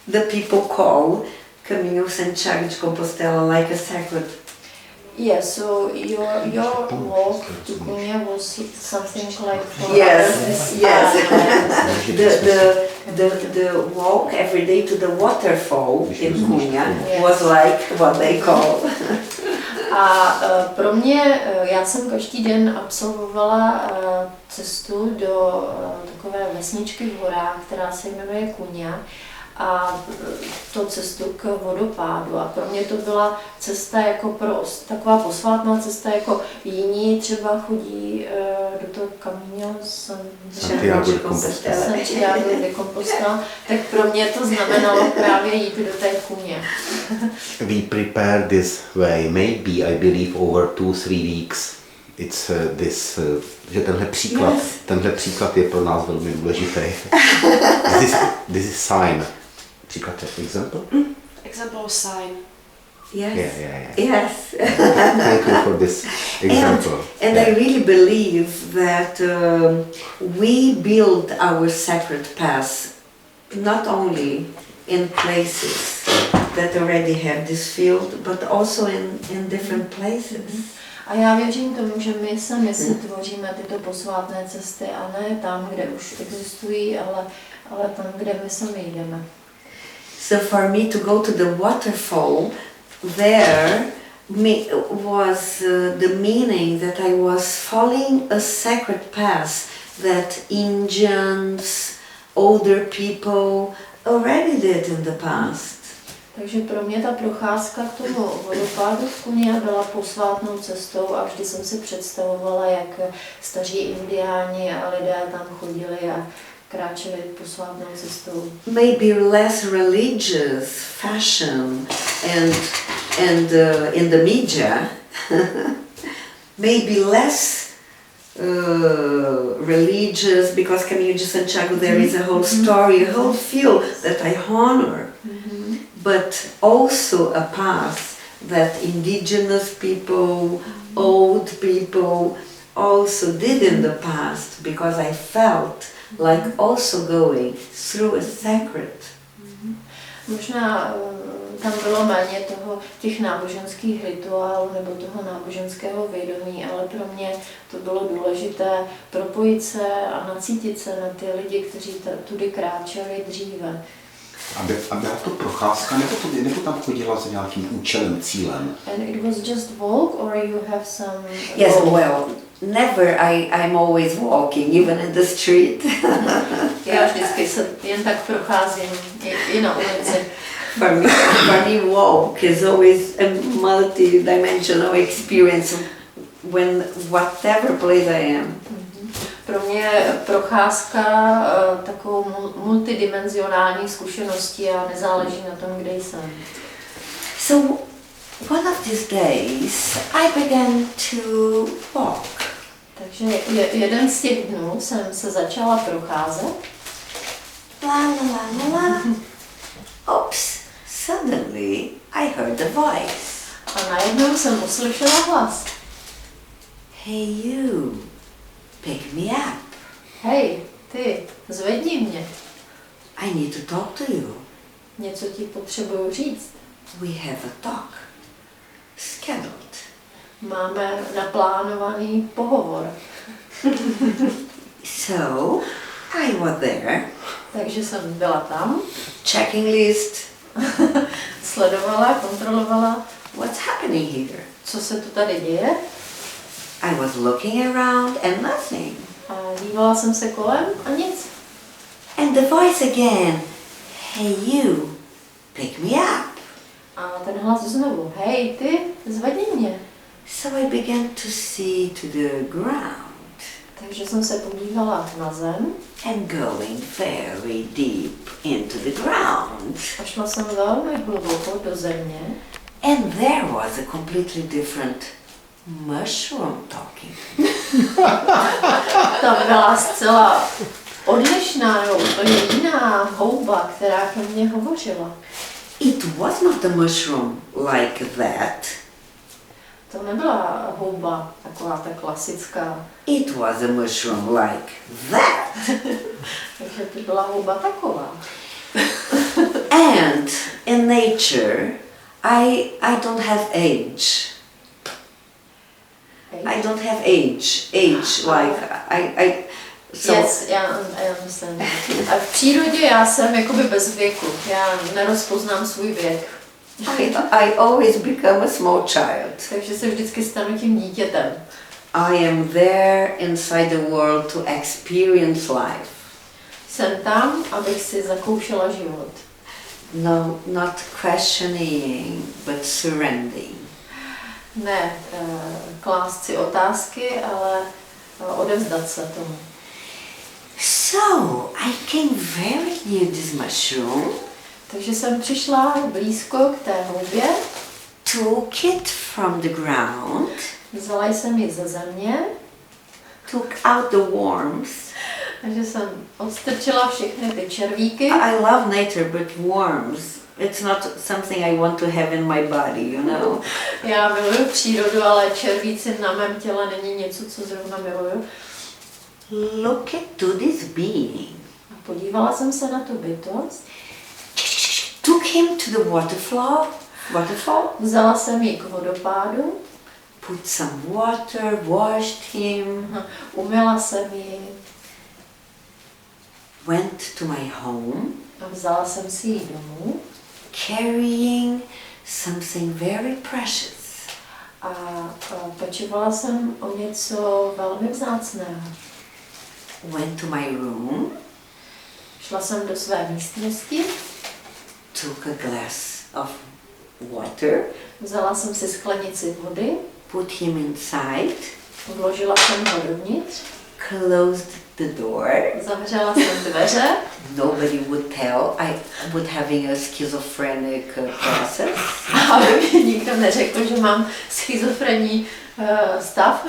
the people call Caminho Santiago de Compostela like a sacred. Yeah, so your walk to Cunha was something like for yes. The walk every day to the waterfall in Cunha was like what they call. A pro mě, já jsem každý den absolvovala cestu do takové vesničky v horách, která se jmenuje Cunha, a to cestu k vodopádu. A pro mě to byla cesta jako taková posvátná cesta, jako jiní třeba chodí do toho Caminho Santiago de Compostela, tak pro mě to znamenalo právě jít do té Cunha. We prepare this way, maybe I believe over 2-3 weeks. It's že tenhle příklad je pro nás velmi důležitý. This is sign. Příklad je example? Example of sign. Yes. Yeah. Yes. Thank you for this example. And I really believe that we build our sacred paths not only in places that already have this field, but also in different places. A já věřím tomu, že my sami si tvoříme tyto posvátné cesty a ne tam, kde už existují, ale tam, kde my sami jdeme. So for me to go to the waterfall, there was the meaning that I was following a sacred path that Indians, older people already did in the past. Takže pro mě ta procházka k tomu vodopádu v Kuně byla posvátnou cestou a vždy jsem si představovala, jak staří indiáni a lidé tam chodili a kráčeli posvátnou cestou. Maybe less religious fashion and in the media, maybe less religious, because Camille de Santiago there is a whole story, a whole field that I honor, but also a path that indigenous people, old people also did in the past, because I felt like also going through a sacred. Možná tam bylo méně těch náboženských rituálů nebo toho náboženského vědomí, ale pro mě to bylo důležité propojit se a nacítit se na ty lidi, kteří tudy kráčeli dříve. A byla to procházka, nebo tam chodila s nějakým účelem, cílem? And it was just walk, or you have some... Yes, well, never. I'm always walking, even in the street. Já vždycky se jen tak procházím i na ulici. For me, walk is always a multi-dimensional experience when whatever place I am. Pro mě je procházka takovou multidimenzionální zkušeností a nezáleží na tom, kde jsem. So, one of these days I began to walk. Takže jeden z těch dnů jsem se začala procházet. La la la la la. Oops, suddenly I heard a voice. A najednou jsem uslyšela hlas. Hey you, pick me up. Hej, ty, zvedni mě. I need to talk to you. Něco ti potřebuju říct. We have a talk. Scheduled. Máme naplánovaný pohovor. So, I was there. Takže jsem byla tam. Checking list. Sledovala, kontrolovala. What's happening here? Co se tu tady děje. I was looking around and nothing. A dívala jsem se kolem a nic. And the voice again. Hey you, pick me up. A ten hlas znovu. Hej, ty, zvedni mě. So I began to see to the ground. Takže jsem se podívala na zem. And going very deep into the ground. A šla jsem velmi hluboko do země. And there was a completely different mushroom talking. Tam byla zcela odlišná, nebo úplně jiná houba, která ke mně hovořila. It was not a mushroom like that. To nebyla houba taková ta klasická. It was a mushroom like that. Takže to byla houba taková. And in nature, I don't have age. I don't have age. Age like so. Yes, já myslím. A v přírodě já jsem jakoby bez věku. Já nerozpoznám svůj věk. I always become a small child. Takže se vždycky stanu tím dítětem. I am there inside the world to experience life. Jsem tam, abych si zakoušela život. No, not questioning, but surrendering. Ne klást si otázky, ale odevzdat se tomu. So, I came very near this mushroom. Takže jsem přišla blízko k té houbě. Took it from the ground. Vzala jsem ji ze země. Took out the worms. Takže jsem odstrčila všechny ty červíky. I love nature, but worms, it's not something I want to have in my body, you know. Já miluju přírodu, ale červíci na mém těle není něco, co zrovna miluju. Look at this being. A podívala jsem se na tu bytost. Took him to the waterfall. Vzala jsem ji k vodopádu. put some water, washed him, Umyla jsem ji, went to my home, vzala jsem si ji domů carrying something very precious. a pečovala jsem o něco velmi vzácného. Went to my room, Šla jsem do své místnosti, took a glass of water, vzala jsem si sklenici vody, put him inside, vložila jsem ho dovnitř, closed the door. zavřela jsem dveře, Nobody would tell I would having a schizophrenic process. aby mi nikdo neřekl, že mám schizofrenní stav.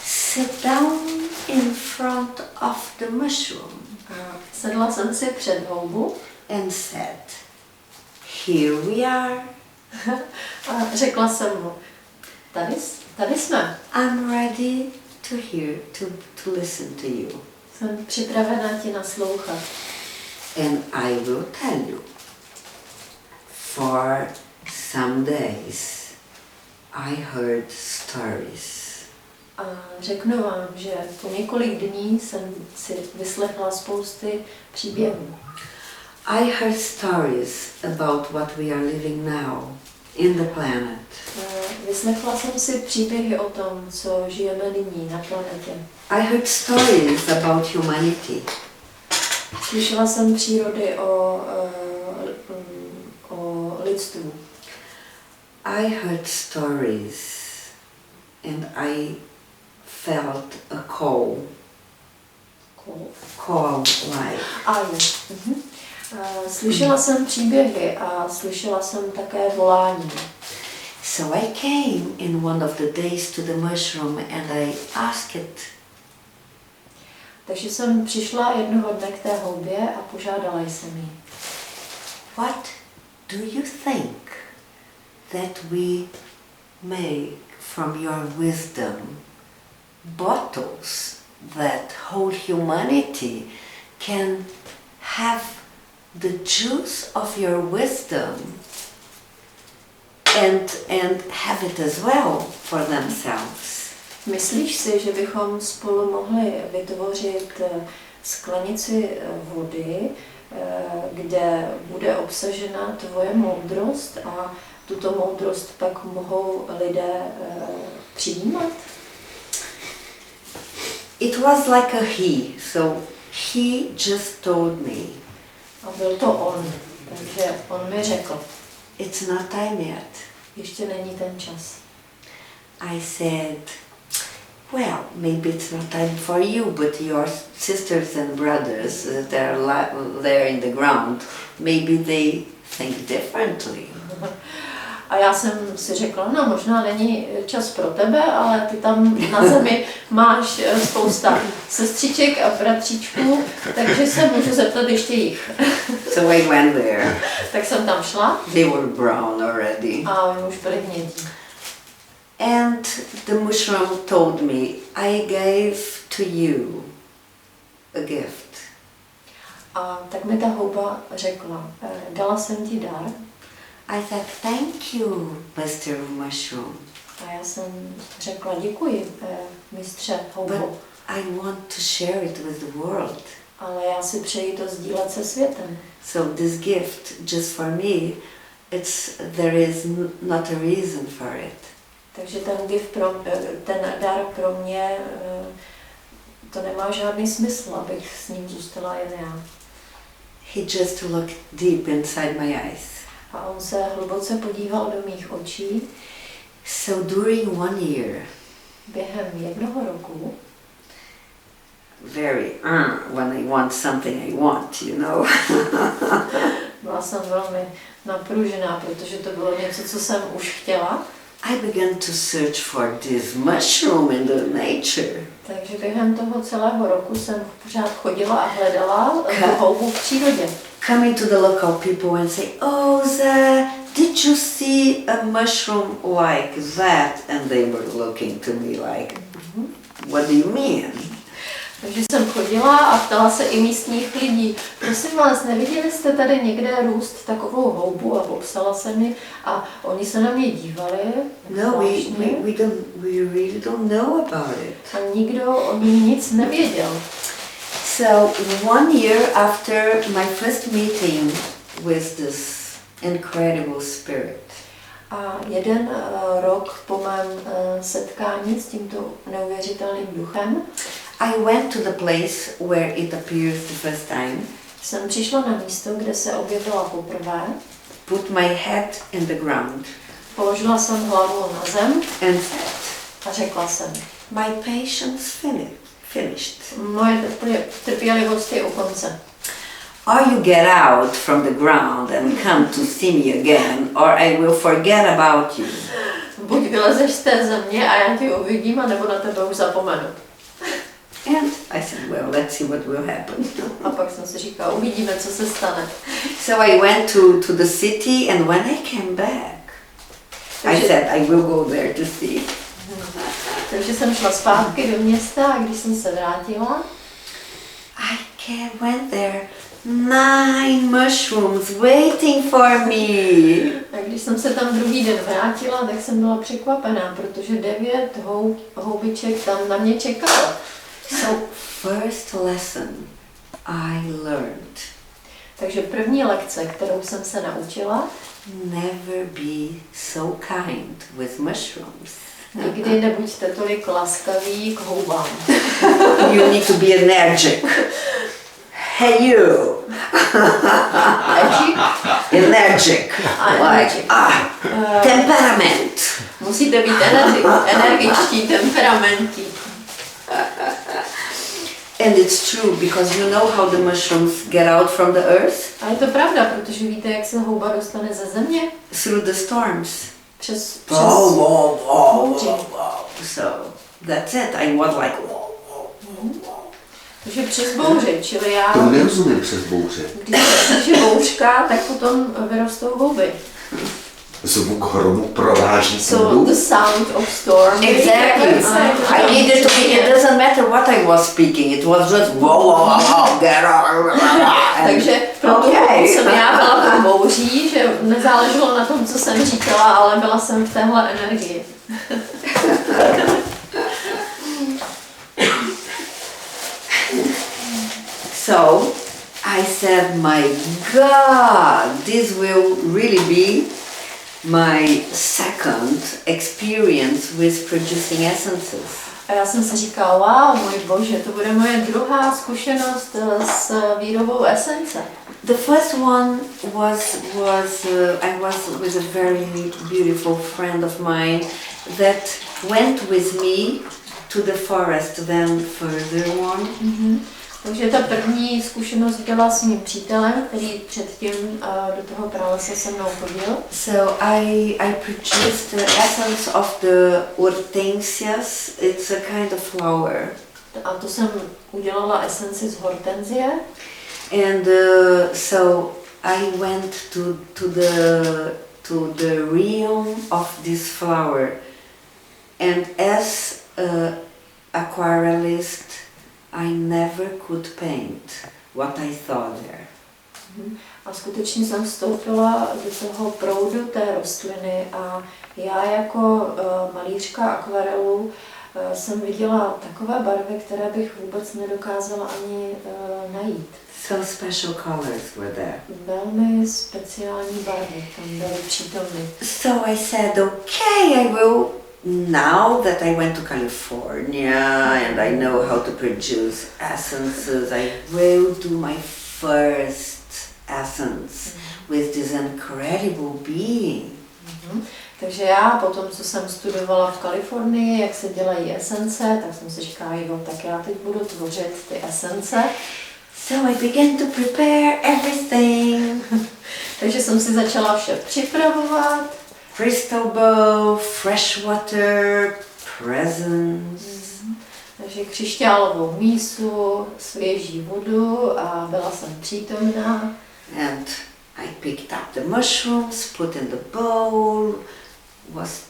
Sit down in front of the mushroom Sedla jsem si před houbu and said, here we are. a řekla jsem mu, tady jsme, I'm ready to hear, to listen to you. jsem připravená ti naslouchat. And I will tell you, for some days I heard stories. A řeknu vám, že po několik dní jsem si vyslechla spousty příběhů. I heard stories about what we are living now in the planet. Vyslechla jsem si příběhy o tom, co žijeme nyní na planetě. I heard stories about humanity. Slyšela jsem přírody o lidstvu. I heard stories and I felt a call like. Slyšela jsem příběhy a slyšela jsem také volání. So I came in one of the days to the mushroom and I asked it, Takže jsem přišla jednoho dne k té houbě a požádala jsem jí. what do you think that we make from your wisdom bottles that whole humanity can have the juice of your wisdom and have it as well for themselves? Myslíš si, že bychom spolu mohli vytvořit sklenici vody, kde bude obsažena tvoje moudrost a tuto moudrost pak mohou lidé přijímat? It was like a he, so he just told me, A byl to on, takže on mi řekl, it's not time yet. ještě není ten čas. I said, well, maybe it's not time for you, but your sisters and brothers that are there in the ground, maybe they think differently. A já jsem si řekla, no možná není čas pro tebe, ale ty tam na zemi máš spousta sestřiček a bratříčků, takže se můžu zeptat ještě jich. So I went there. Tak jsem tam šla. They were brown already. A oni už byli hnědí. And the mushroom told me, I gave to you a gift. A tak mi ta houba řekla, dala jsem ti dar. I said, thank you, Mr. Mushroom. A já jsem řekla, děkuji, mistře houbo. But I want to share it with the world. Ale já si přeji to sdílet se světem. So this gift, just for me, there is not a reason for it. Takže ten dar pro mě, to nemá žádný smysl, abych s ním zůstala jen já. He just looked deep inside my eyes. A on se hluboce podíval do mých očí. So during 1 year, Během jednoho roku, when I want something I want, you know. byla jsem velmi napružená, protože to bylo něco, co jsem už chtěla. I began to search for this mushroom in the nature. Takže během toho celého roku jsem pořád chodila a hledala tu houbu v přírodě. Coming to the local people and say, oh, did you see a mushroom like that? And they were looking to me like, what do you mean? Takže jsem chodila a ptala se i místních lidí. Prosím vás, neviděli jste tady někde růst takovou houbu a popsala jsem ji a oni se na mě dívali. No, we really don't know about it. A nikdo o ní nic nevěděl. So 1 year after my first meeting with this incredible spirit, A jeden rok po mém setkání s tímto neuvěřitelným duchem I went to the place where it appears the first time, jsem přišla na místo, kde se objevila poprvé, put my head in the ground položila jsem hlavu na zem and said, a řekla jsem, my patience finished. moje trpělivost je u konce. Or you get out from the ground and come to see me again, or I will forget about you. Buď vylezeš z té země a já tě uvidím, anebo na tebe už zapomenu. And I said, well, let's see what will happen. A pak jsem si říkala, uvidíme, co se stane. So I went to the city, and when I came back, I said, I will go there to see. Takže jsem šla zpátky do města a když jsem se vrátila, Went there, 9 mushrooms waiting for me. a když jsem se tam druhý den vrátila, tak jsem byla překvapená, protože 9 houbiček tam na mě čekalo. So first lesson I learned, Takže první lekce, kterou jsem se naučila, never be so kind with mushrooms. nikdy nebuďte tolik laskaví k houbám. You need to be energic. Hey you! Energic. Like, temperament. Musíte být energičtí, temperamentní. And it's true, because you know how the mushrooms get out from the earth? A je to pravda, protože víte, jak se houba dostane ze země? Through the storms. Přes So that's it. I was like, Takže přes bouři, čili já, To nerozumím přes bouři. když je bouřka, tak potom vyrostou houby. Zvuk hromu proráží So půdu. the sound of storm. exactly. I needed to be, it doesn't matter what I was speaking, it was just get out. Takže proto jsem já byla pod bouří, že nezáleželo na tom, co jsem říkala, ale byla jsem v téhle energii. So I said, my God, this will really be my second experience with producing essences. A já jsem si říkala, wow, můj bože, to bude moje druhá zkušenost s výrobou esence. The first one was I was with a very beautiful friend of mine that went with me to the forest, then further on. Takže ta první zkušenost byla s mým přítelem, který předtím do toho Pralese se mnou chodil. So I produced the essence of the hortensias. It's a kind of flower. A to jsem udělala esenci z hortenzie. And so I went to the realm of this flower, and as an aquarellist, I never could paint what I saw there. A skutečně jsem vstoupila do toho proudu té rostliny a já jako malířka akvarelu jsem viděla takové barvy, které bych vůbec nedokázala ani najít. So special colors were there. Velmi speciální barvy tam byly přítomny. So I said, okay, I will, now that I went to California and I know how to produce essences, I will do my first essence with this incredible being. Takže já potom, co jsem studovala v Kalifornii, jak se dělají esence, tak jsem si říkala, jo, tak já teď budu tvořit ty esence. So I began to prepare everything. Takže jsem si začala vše připravovat. Crystal bowl, fresh water, presents. Takže křišťálovou mísu, svěží vodu a byla jsem přítomná. And I picked up the mushrooms, put in the bowl, was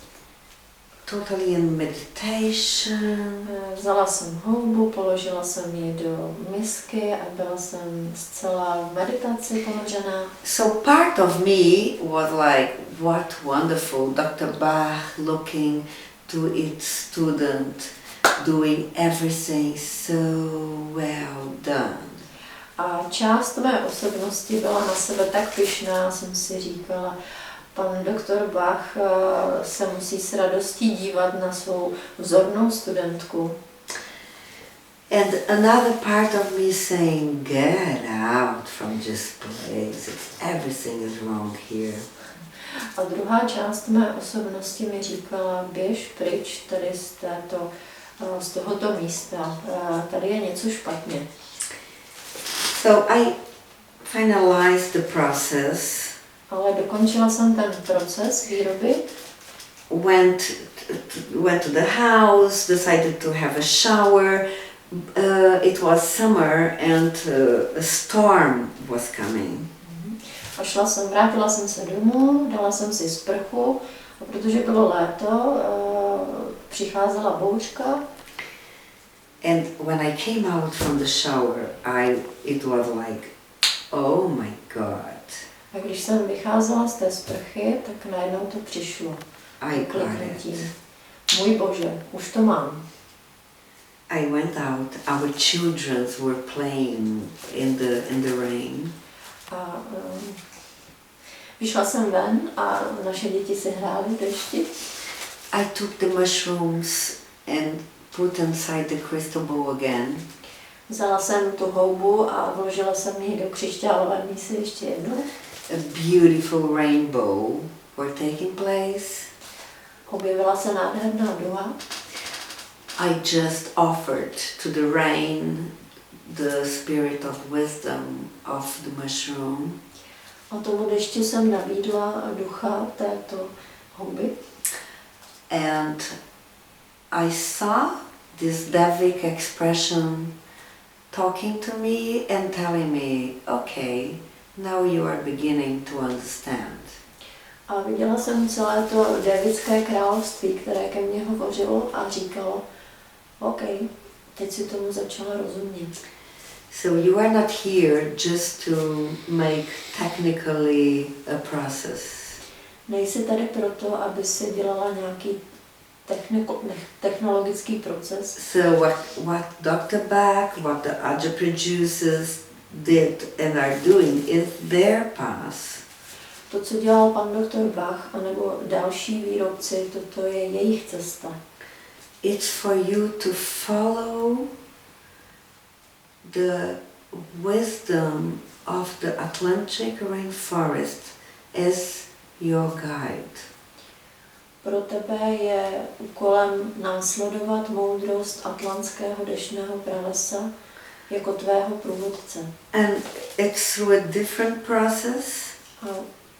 totally in meditation. Vzala jsem houbu, položila jsem ji do misky a byla jsem zcela v meditaci ponořená. So part of me was like, what wonderful, Dr. Bach looking to its student, doing everything so well done. A část mé osobnosti byla na sebe tak pyšná, jsem si říkala, pan doktor Bach se musí s radostí dívat na svou vzornou studentku. And another part of me saying, get out from this place, everything is wrong here. A druhá část mé osobnosti mi říkala, běž pryč tady z tohoto místa, tady je něco špatně. So I finalized the process. Ale dokončila jsem ten proces výroby. Went to the house, decided to have a shower. It was summer and a storm was coming. A vrátila jsem se domů, dala jsem si sprchu, a protože bylo léto, přicházela bouřka. And when I came out from the shower, it was like, oh my God. A když jsem vycházela z té sprchy, tak najednou to přišlo. I got it. Můj Bože, už to mám. I went out. Our children were playing in the rain. A vyšla jsem ven a naše děti si hrály v dešti. I took the mushrooms and put inside the crystal bowl again. Vzala jsem tu houbu a vložila jsem ji do křišťálové mísy ještě jednou. A beautiful rainbow were taking place. Objevila se nádherná duha. I just offered to the rain the spirit of wisdom of the mushroom. A tomu dešti jsem nabídla ducha této houby. And I saw this Devic expression talking to me and telling me, okay, now you are beginning to understand. A viděla jsem celé to devické království, které ke mně hovořilo a říkalo, OK, teď si tomu začala rozumět. So you are not here just to make technically a process. Nejsi tady proto, aby si dělala nějaký technologický proces. So what Dr. Bach, what the other producers did and are doing is their path. To, co dělal pan doktor Bach, anebo další výrobci, toto je jejich cesta. It's for you to follow the wisdom of the Atlantic rainforest as your guide. Pro tebe je úkolem následovat moudrost atlantského deštného pralesa jako tvého průvodce. And it's through a different process. A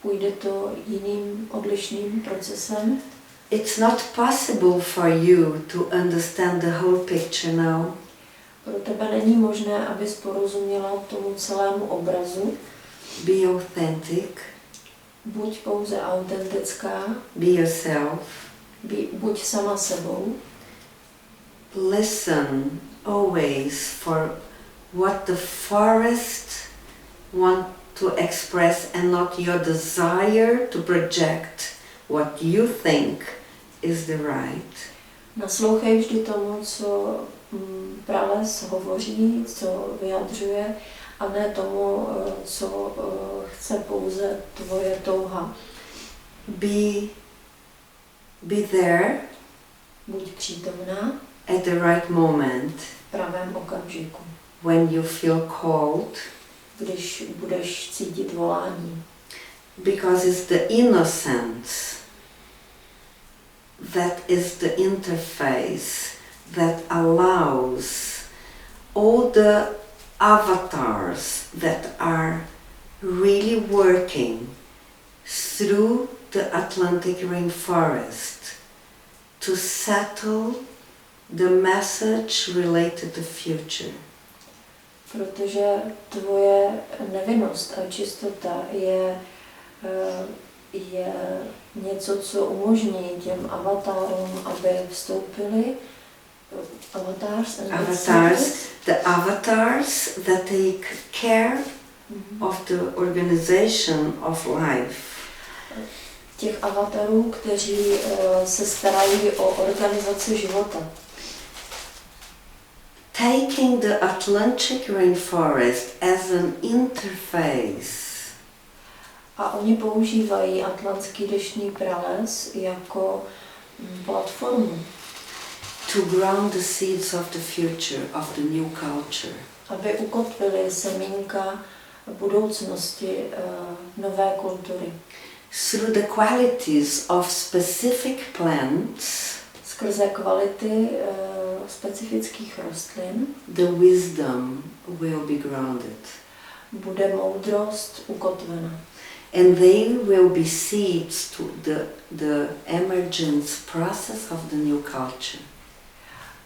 půjde to jiným odlišným procesem. It's not possible for you to understand the whole picture now. Pro tebe není možné, abys porozuměla tomu celému obrazu. Be authentic. Buď pouze autentická. Be yourself. Buď sama sebou. Listen always for what the forest want to express and not your desire to project what you think is the right. Naslouchej vždy tomu, co prales hovoří, co vyjadřuje, a ne tomu, co chce pouze tvoje touha. Be there. Buď přítomná. At the right moment. V pravém okamžiku. When you feel called. Když budeš cítit volání. Because it's the innocence that is the interface that allows all the avatars that are really working through the Atlantic rainforest to settle the message related to future. Protože tvoje nevinnost a čistota je je něco, co umožní těm avatárům, aby vstoupili. The avatars that take care of the organization of life. Těch avatarů, kteří se starají o organizaci života. Taking the Atlantic rainforest as an interface. A oni používají atlantský deštný prales jako platformu. To ground the seeds of the future, of the new culture. Aby ukotvili semínka budoucnosti nové kultury. Through the qualities of specific plants, skrze kvality specifických rostlin, the wisdom will be grounded. Bude moudrost ukotvena. And they will be seeds to the emergence process of the new culture.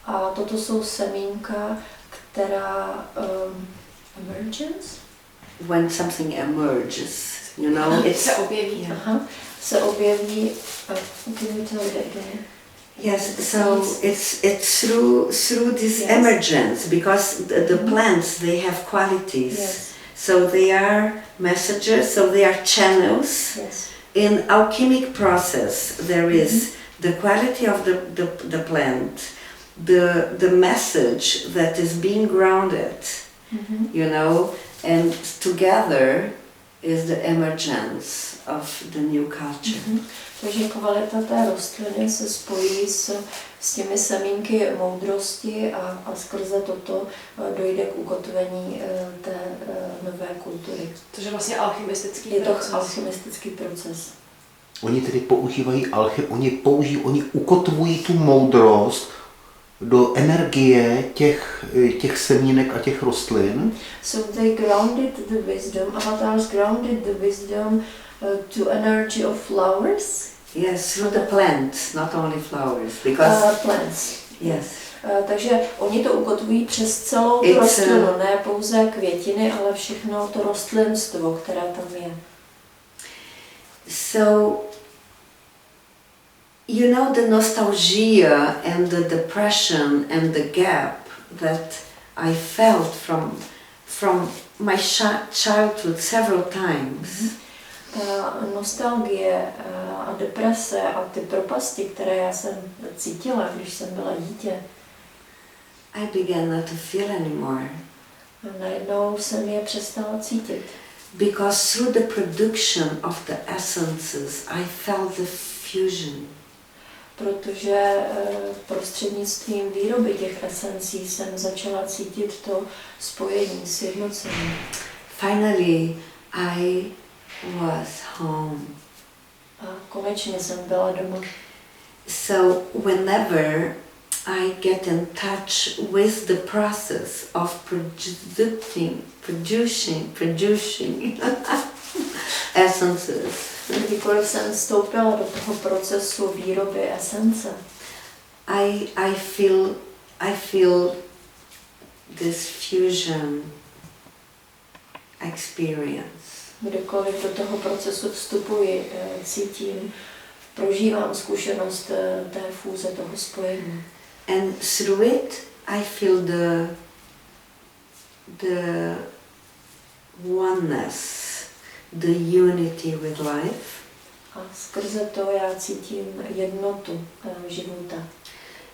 A toto jsou semínka, která emergence? When something emerges, you know, it's se objeví. Aha, se objeví. Can you tell it again? Yes, so it's through this emergence, because the plants, they have qualities. Yes. So they are messengers, so they are channels. Yes. In alchemic process, there is the quality of the plant, the message that is being grounded, you know, and together is the emergence of the new culture. Takže kvalita té rostliny se spojí s těmi semínky moudrosti a skrze toto dojde k ukotvení té nové kultury. To je vlastně alchymistický proces. Je to alchymistický proces. Oni tedy používají oni ukotvují tu moudrost do energie těch semínek a těch rostlin. So they grounded the wisdom, avatars grounded the wisdom to energy of flowers. Yes, through the plants, not only flowers, because plants. Yes. Takže oni to ukotvují přes celou tu rostlinu, ne pouze květiny, ale všechno to rostlinstvo, které tam je. So, you know, the nostalgia and the depression and the gap that I felt from my childhood several times. Ta nostalgie a deprese a ty propasti, které já jsem cítila, když jsem byla dítě, I began not to feel anymore. A najednou jsem je přestala cítit. Because through the production of the essences, I felt the fusion. Protože prostřednictvím výroby těch esencí jsem začala cítit to spojení, sjednocení. Finally, I was home. A konečně jsem byla doma. So whenever I get in touch with the process of producing essences. Kdykoliv jsem vstoupila do toho procesu výroby esence, I feel this fusion experience. Kdykoliv do toho procesu vstupuji, cítím, prožívám zkušenost té fúze, toho spojení. And through it, I feel the oneness, the unity with life. A skrze to já cítím jednotu života.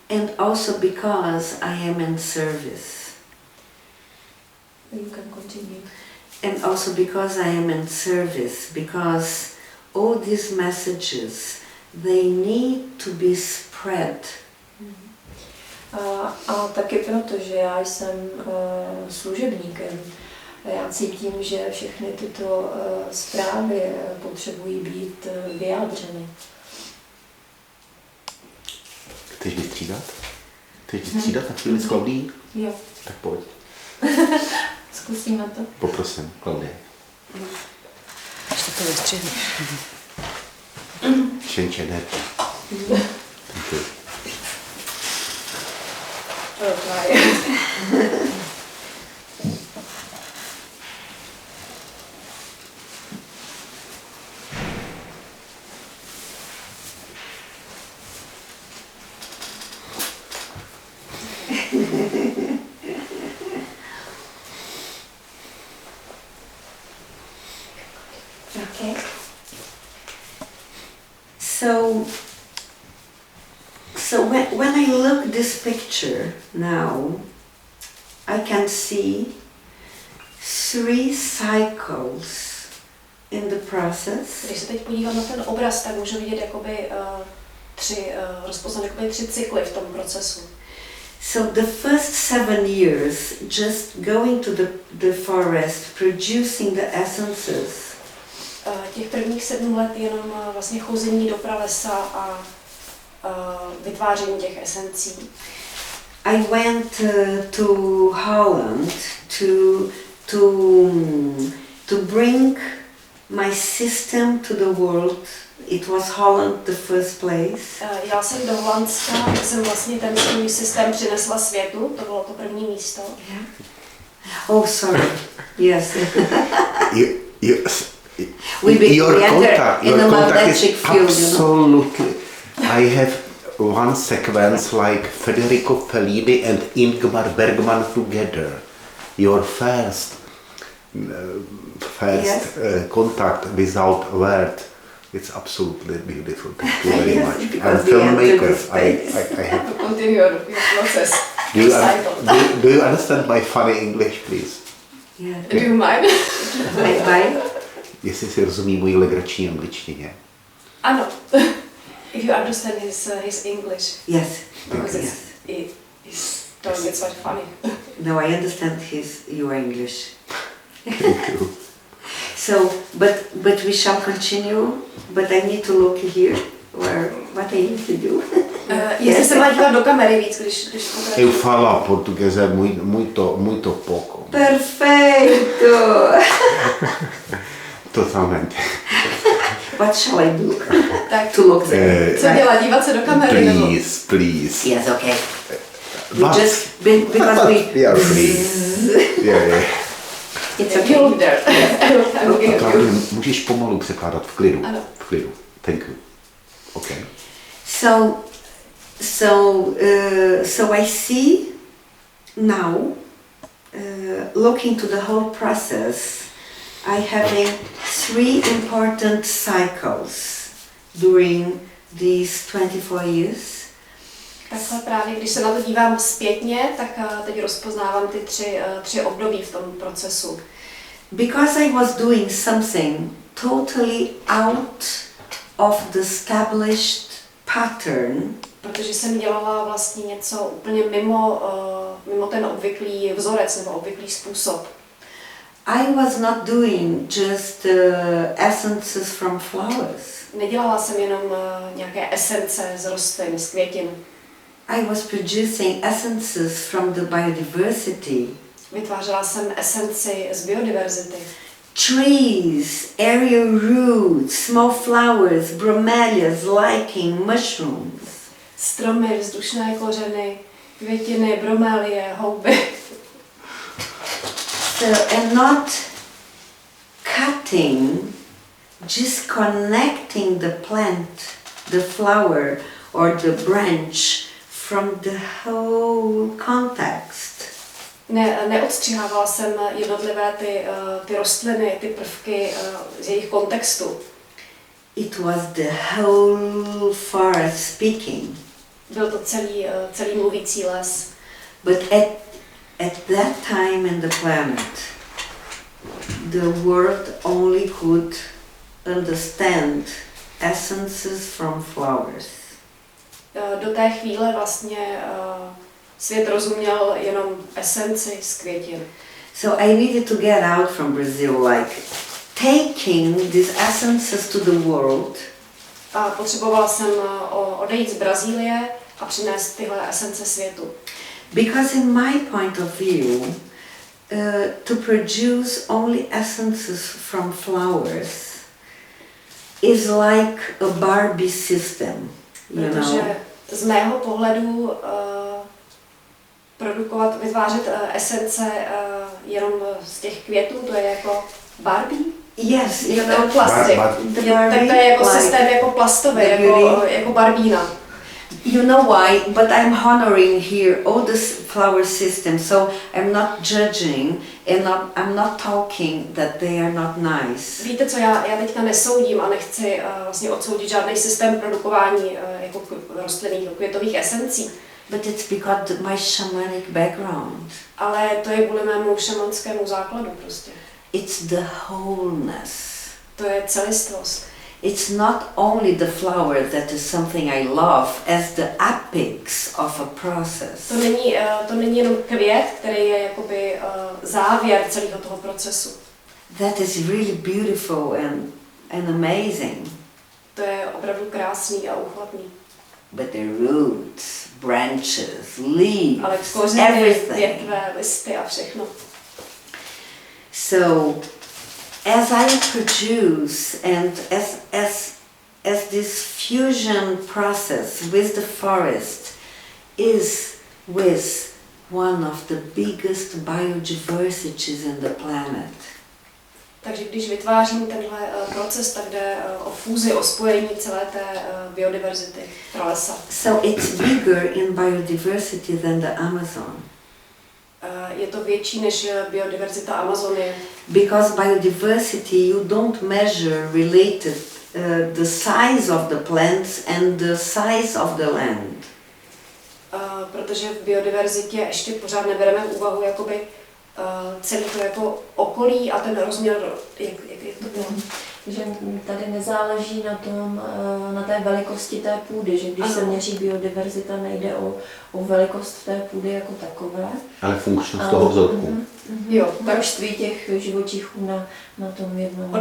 And also because I am in service. You can continue. And also because I am in service, because all these messages, they need to be spread. A taky proto, že já jsem služebníkem. Já cítím, že všechny tyto zprávy potřebují být vyjádřeny. Chceš vystřídat? Chceš vystřídat na chvíli s Klaudií? Jo. Tak pojď. Zkusíme to. Poprosím, Klaudie. Ještě to vystřihnu. Šenčené. Okay. So when I look this picture now, I can see 3 cycles in the process. Když se teď podívám na ten obraz, tak můžu vidět jakoby rozpoznat jakoby 3 cykly v tom procesu. So the first 7 years, just going to the forest, producing the essences. Těch prvních 7 let jenom vlastně chození do pralesa a vytváření těch esencí. I went to Holland to bring my system to the world. It was Holland the first place. Jela jsem do Holandska, kde jsem vlastně ten svůj systém přinesla světu, to bylo to první místo. Yeah. Oh, sorry. Yes. Your contact is absolutely. I have one sequence like Federico Fellini and Ingmar Bergman together. Your first contact without word. It's absolutely beautiful. Thank you very much. I'm filmmaker. I have to continue your process. Do you understand my funny English, please? Yeah. Do you mind? Bye. Jestli si rozumí mojí legrační angličtině. Ano. If you understand his English. Yes. Because it's quite funny. No, I understand your English. Thank you. So, but we shall continue. But I need to look here. What I need to do. Jestli se má dívat do kamery víc, když Eu falo português é muito pouco. Perfeito. Totalmente. What shall I do? Tak, to look there. Co dělat? Dívat se do kamery? Please. Yes, okay. We are free. Yeah. It's okay. You look there. I'm looking at you. Můžeš pomalu překládat v klidu. Ano. V klidu. Thank you. Okay. So I see now, looking to the whole process, I having 3 important cycles during these 24 years. Takhle právě, když se na to dívám zpětně, tak teď rozpoznávám ty 3 období v tom procesu. Because I was doing something totally out of the established pattern. Protože jsem dělala vlastně něco úplně mimo ten obvyklý vzorec nebo obvyklý způsob. I was not doing just essences from flowers. Nedělala jsem jenom nějaké esence z rostlin, z květin. I was producing essences from the biodiversity. Vytvářela jsem esenci z biodiverzity. Trees, aerial roots, small flowers, bromelias, lichen, mushrooms. Stromy, vzdušné kořeny, květiny, bromelie, houby. So, and not cutting, just connecting the plant, the flower or the branch from the whole context. Neodstřihávala jsem jednotlivé ty rostliny, ty prvky z jejich kontextu. It was the whole forest speaking. Byl to celý mluvící les. But at that time in the planet, the world only could understand essences from flowers. Do té chvíle vlastně svět rozuměl jenom esenci z květin. So I needed to get out from Brazil, like taking these essences to the world. A potřebovala jsem odejít z Brazílie a přinést tyhle esence světu. Because in my point of view, to produce only essences from flowers is like a Barbie system, you know. Protože z mého pohledu vytvářet esence jenom z těch květů, to je jako Barbie? Yes, you know, plastik. Tak to je jako systém jako plastový, jako barbína. You know why, but I'm honoring here all this flower system, so I'm not judging and I'm not talking that they are not nice. Víte co, já teďka nesoudím a nechci vlastně odsoudit žádný systém produkování jako rostlinných květových esencí. But it's because my shamanic background. Ale to je kvůli mému šamanskému základu prostě. It's the wholeness. To je celistvost. It's not only the flower that is something I love as the apex of a process. To není jenom květ, který je jakoby závěr celého toho procesu. That is really beautiful and amazing. To je opravdu krásný a úchvatný. But the roots, branches, leaves, ale kořeny, everything. větve, listy a všechno. So, as I produce and as this fusion process with the forest is with one of the biggest biodiversities in the planet. Takže když vytvářím tenhle proces, tak jde o fúzi, o spojení celé té biodiverzity pralesa. So it's bigger in biodiversity than the Amazon. Je to větší než biodiverzita Amazonie. Because biodiversity you don't measure related the size of the plants and the size of the land. Protože v biodiverzitě ještě pořád nebereme v úvahu jakoby celý to jako okolí a ten rozměr, jak to bylo. Že tady nezáleží na tom, na té velikosti té půdy, že když se měří biodiverzita, nejde o velikost té půdy jako takové. Ale funkčnost toho vzorku. Jo, množství těch živočichů na tom jednom.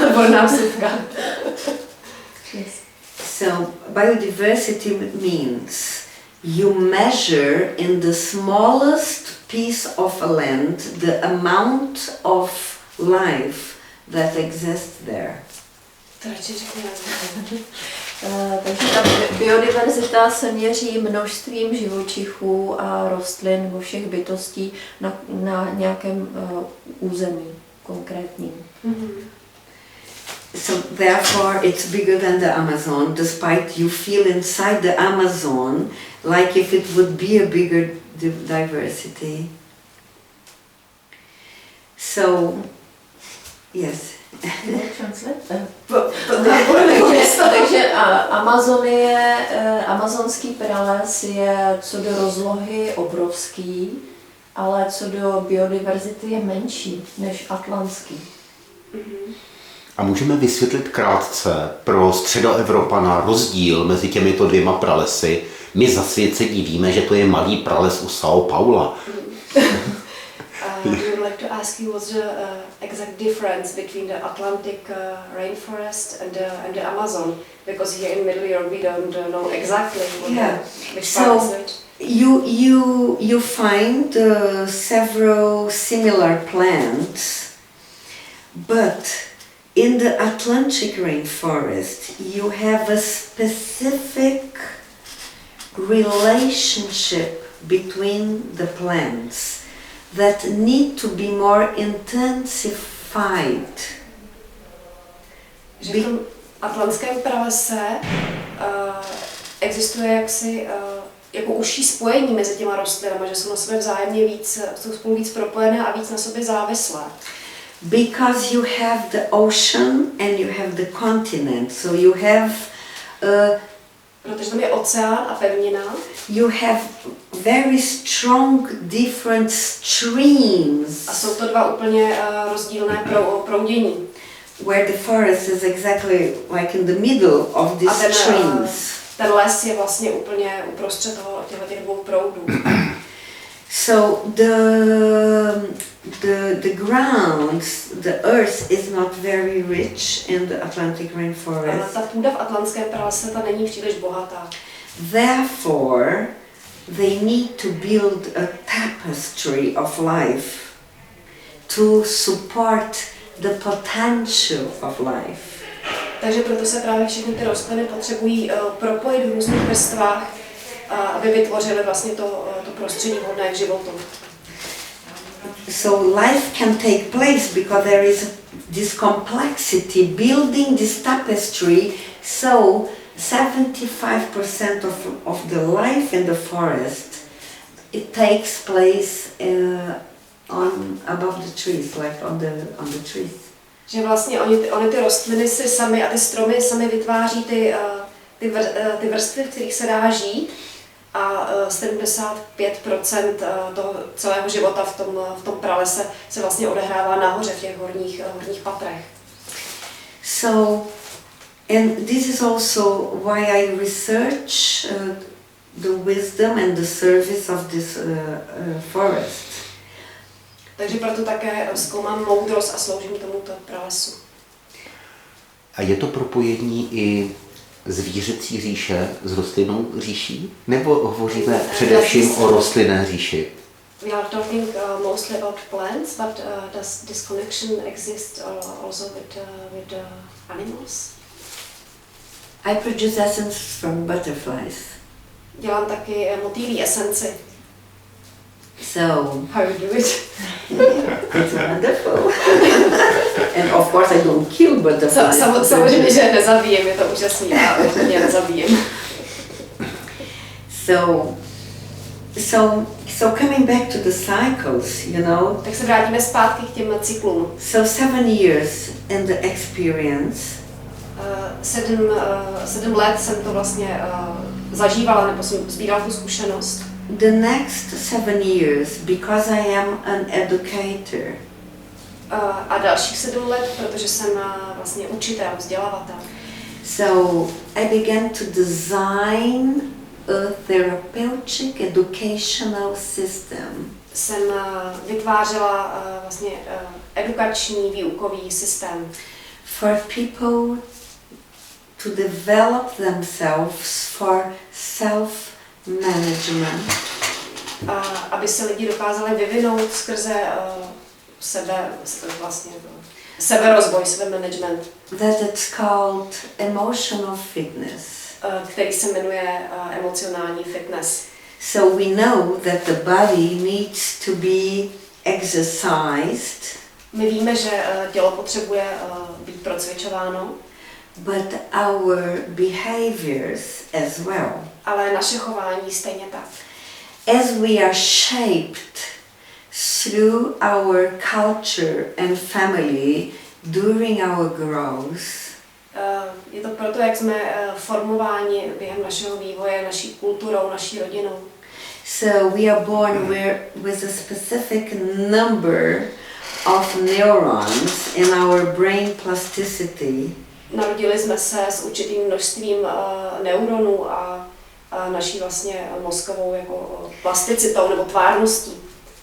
Odborná vsuvka. Yes. So biodiversity means you measure in the smallest piece of a land the amount of life that exists there. Takže ta biodiverzita se měří množstvím živočichů a rostlin nebo všech bytostí na nějakém území konkrétním. So therefore it's bigger than the Amazon, despite you feel inside the Amazon like if it would be a bigger diversity. So, yes. Takže amazonský prales je co do rozlohy obrovský, ale co do biodiverzity je menší než atlantský. A můžeme vysvětlit krátce pro středoevropana rozdíl mezi těmito dvěma pralesy. My za svět se divíme, že to je malý prales u São Paula. We would like to ask you what's the exact difference between the Atlantic rainforest and the Amazon, because here in Middle Europe we don't know exactly which part is which. You find several similar plants, but in the Atlantic rainforest you have a specific relationship between the plants that need to be more intensified. Že v tom atlantském pralese existuje jaksi jako užší spojení mezi těma rostlinama, že jsou na sobě vzájemně jsou spolu víc propojené a víc na sobě závislé. Because you have the ocean and you have the continent, so you have protože tam je oceán a pevnina. You have very strong different streams. A jsou to dva úplně rozdílné proudění. Where the forest is exactly like in the middle of these streams. Ten les je vlastně úplně uprostřed těch dvou proudů. So the ground, the earth is not very rich in the Atlantic rainforest. Ta půda v atlantském pralese ta není příliš bohatá. Therefore, they need to build a tapestry of life to support the potential of life. Takže proto se právě všechny ty rostliny potřebují propojit v různých vrstvách, aby vytvořily vlastně to prostředí vhodné k životu. So life can take place because there is this complexity building this tapestry, so 75% of the life in the forest, it takes place above the trees, like on the trees. Že vlastně oni ty rostliny si sami a ty stromy sami vytváří ty vrstvy, v kterých se dá žít, a 75% toho celého života v tom pralese se vlastně odehrává nahoře v těch horních patrech. So, and this is also why I research the wisdom and the service of this forest. Takže proto také zkoumám moudrost a sloužím tomuto pralesu. A je to propojení i zvířecí říše s rostlinnou říší? Nebo hovoříme především o rostlinné říši? We are talking mostly about plants, but does this connection exist also with animals? I produce essence from butterflies. Dělám taky motýlí esenci. So, How you do it? it's wonderful. And of course I don't kill butterflies. Samozřejmě, že nezabijím, je to úžasný, já rozhodně nezabijím. So coming back to the cycles, you know. Tak se vrátíme zpátky k těm cyklům. So 7 years in the experience. 7 let jsem to vlastně zažívala, nebo jsem sbírala tu zkušenost. The next 7 years, because I am an educator. A dalších 7 let, protože jsem vlastně učitel, vzdělavatel. So I began to design a therapeutic educational system. Jsem vytvářela vlastně edukační výukový systém. For people to develop themselves for self-management. Aby se lidi dokázali vyvinout skrze seberozvoj, sebemanagement. That it's called emotional fitness. Který se jmenuje emocionální fitness. So we know that the body needs to be exercised. My víme, že tělo potřebuje být procvičováno. But our behaviors as well. Ale naše chování stejně tak. As we are shaped through our culture and family during our growth. Je to proto, jak jsme formováni během našeho vývoje, naší kulturou, naší rodinou. So we are born with a specific number of neurons in our brain plasticity. Narodili jsme se s určitým množstvím neuronů a naší vlastně mozkovou jako plasticitou nebo tvárností.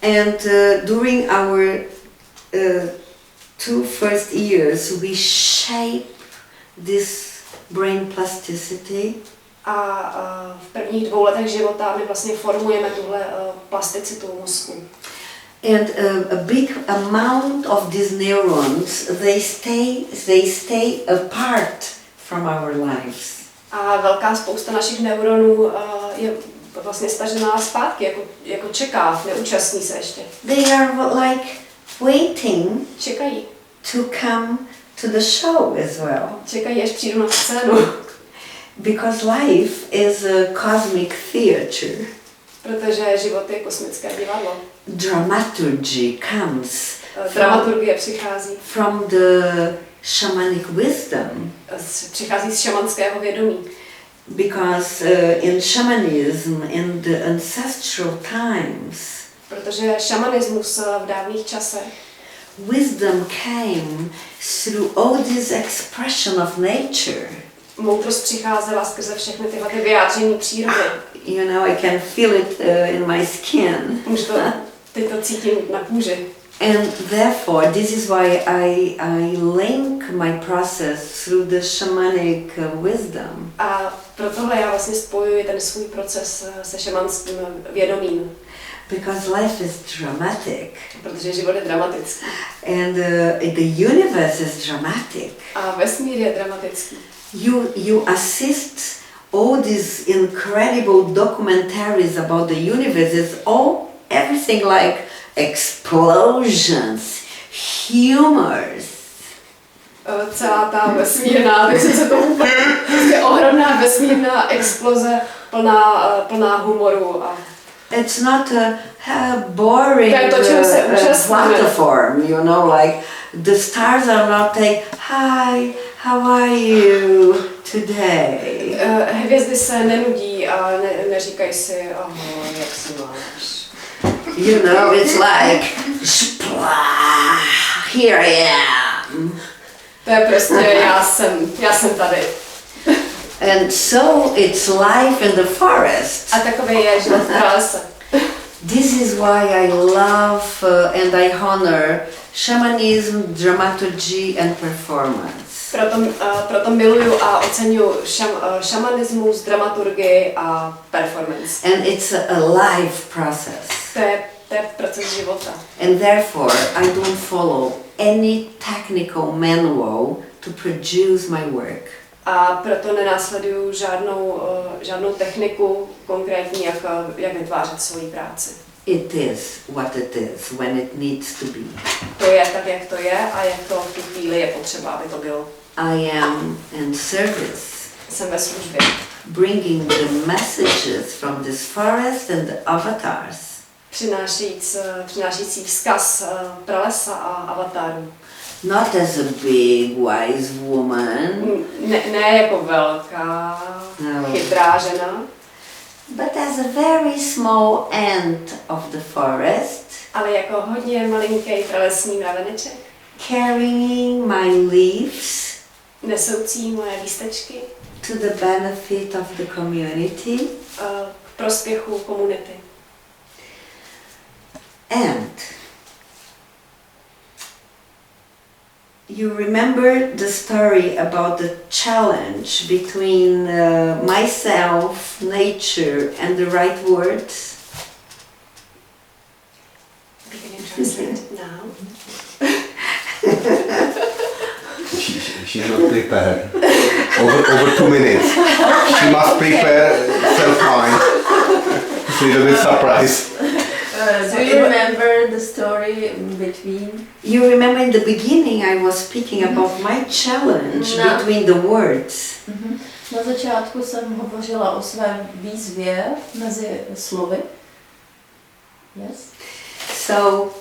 And during our 2 first years we shape this brain plasticity. A v prvních 2 letech života my vlastně formujeme tuhle plasticitu mozku. And a big amount of these neurons, they stay apart from our lives. A velká spousta našich neuronů je vlastně stažená zpátky, jako čeká, neúčastní se ještě. They are like waiting Čekají. to come to the show as well. Čekají, až přijdu na scénu. Because life is a cosmic theater. Protože život je kosmické divadlo. Dramaturgy comes. Dramaturgie přichází. From the shamanic wisdom. Přichází z šamanského vědomí. Because in shamanism, in the ancestral times, protože šamanismus v dávných časech, wisdom came through all this expression of nature. Moudrost přicházela skrze všechny tyhle vyjádření přírody. You know, I can feel it in my skin. Teď to cítím na kůži. And therefore, this is why I link my process through the shamanic wisdom. A proto já vlastně spojuji ten svůj proces se šamanským vědomím. Because life is dramatic. Protože život je dramatický. And the universe is dramatic. A vesmír je dramatický. You assist all these incredible documentaries about the universe. It's everything like explosions, humors. Celá ta vesmírná, tak jsem se tomu prostě ohromná vesmírná exploze plná humoru a it's not a boring to, čemu se účastníme. platform, you know, like the stars are not saying, hi, how are you today? Hvězdy se nenudí a neříkají si, ahoj, jak se máš. You know, it's like, here I am. To je prostě, já jsem tady. And so it's life in the forest. A takový je život v pralese. This is why I love and I honor shamanism, dramaturgy and performance. Proto miluju a oceňuji šamanismus, dramaturgii a performance. And it's a life process. To je proces života. And therefore I don't follow any technical manual to produce my work. A proto nenásleduju žádnou techniku konkrétní, jak vytvářet svoji práci. It is what it is when it needs to be. To je tak, jak to je a jak to v tu chvíli je potřeba, aby to bylo. I am in service, Jsem ve službě. bringing the messages from this forest and the avatars. Přinášející vzkaz pralesa a avatarů. Not as a big wise woman, Ne jako velká, chytrá žena, but as a very small ant of the forest, ale jako hodně malinký pralesní mraveneček, carrying my leaves nesoucí moje lístečky to the benefit of the community. k prospěchu komunity. And you remember the story about the challenge between myself, nature and the right words? We can translate now. She's not prepared. Over 2 minutes. She must prepare self-mind. It's a little bit surprise. Do you remember the story between? You remember in the beginning I was speaking about my challenge No. between the words. Na začátku jsem hovořila o své výzvě mezi slovy. Yes. So,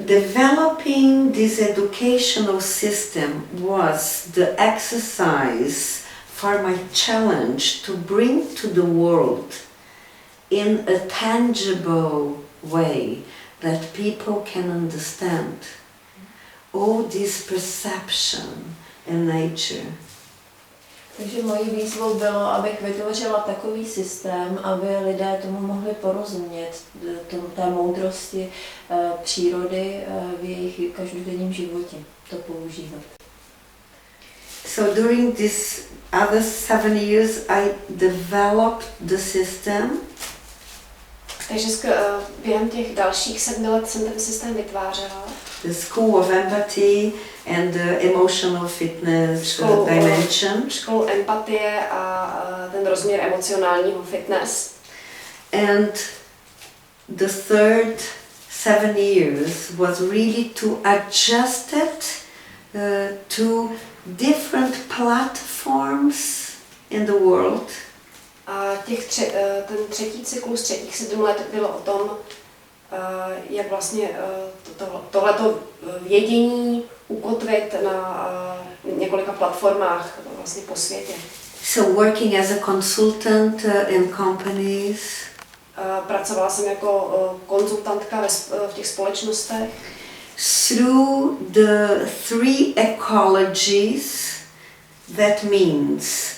developing this educational system was the exercise for my challenge to bring to the world in a tangible way that people can understand all this perception in nature. Takže mojí výzvou bylo, abych vytvořila takový systém, aby lidé tomu mohli porozumět, té moudrosti přírody v jejich každodenním životě, to používat. So during this other 7 years I developed the system. Takže během těch dalších 7 let jsem ten systém vytvářela. The School of Empathy and the Emotional Fitness dimension. Školu empatie a ten rozměr emocionálního fitness. And the third 7 years was really to adjust it to different platforms in the world. A ten třetí cyklus třetích 7 let bylo o tom, jak vlastně tohleto vědění ukotvit na několika platformách vlastně po světě. So working as a consultant in companies. Pracovala jsem jako konzultantka v těch společnostech. Through the 3 ecologies, that means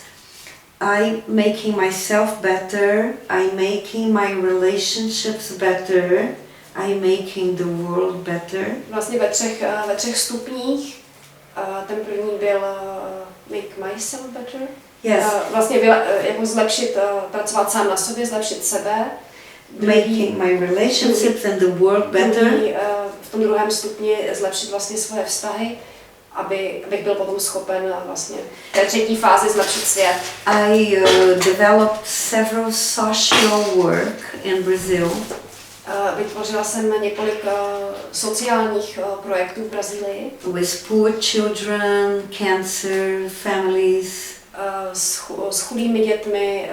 I'm making myself better, I'm making my relationships better, I'm making the world better. Vlastně ve třech stupních. Ten první byl make myself better. Yes. Vlastně jako zlepšit, pracovat sám na sobě, zlepšit sebe. Making my relationships and the world better. V tom druhém stupni zlepšit vlastně svoje vztahy, abych byl potom schopen vlastně v té třetí fázi zlepšit svět. I developed several social work in Brazil. Vytvořila jsem několik sociálních projektů v Brazílii. With poor children, cancer, families. s chudými dětmi,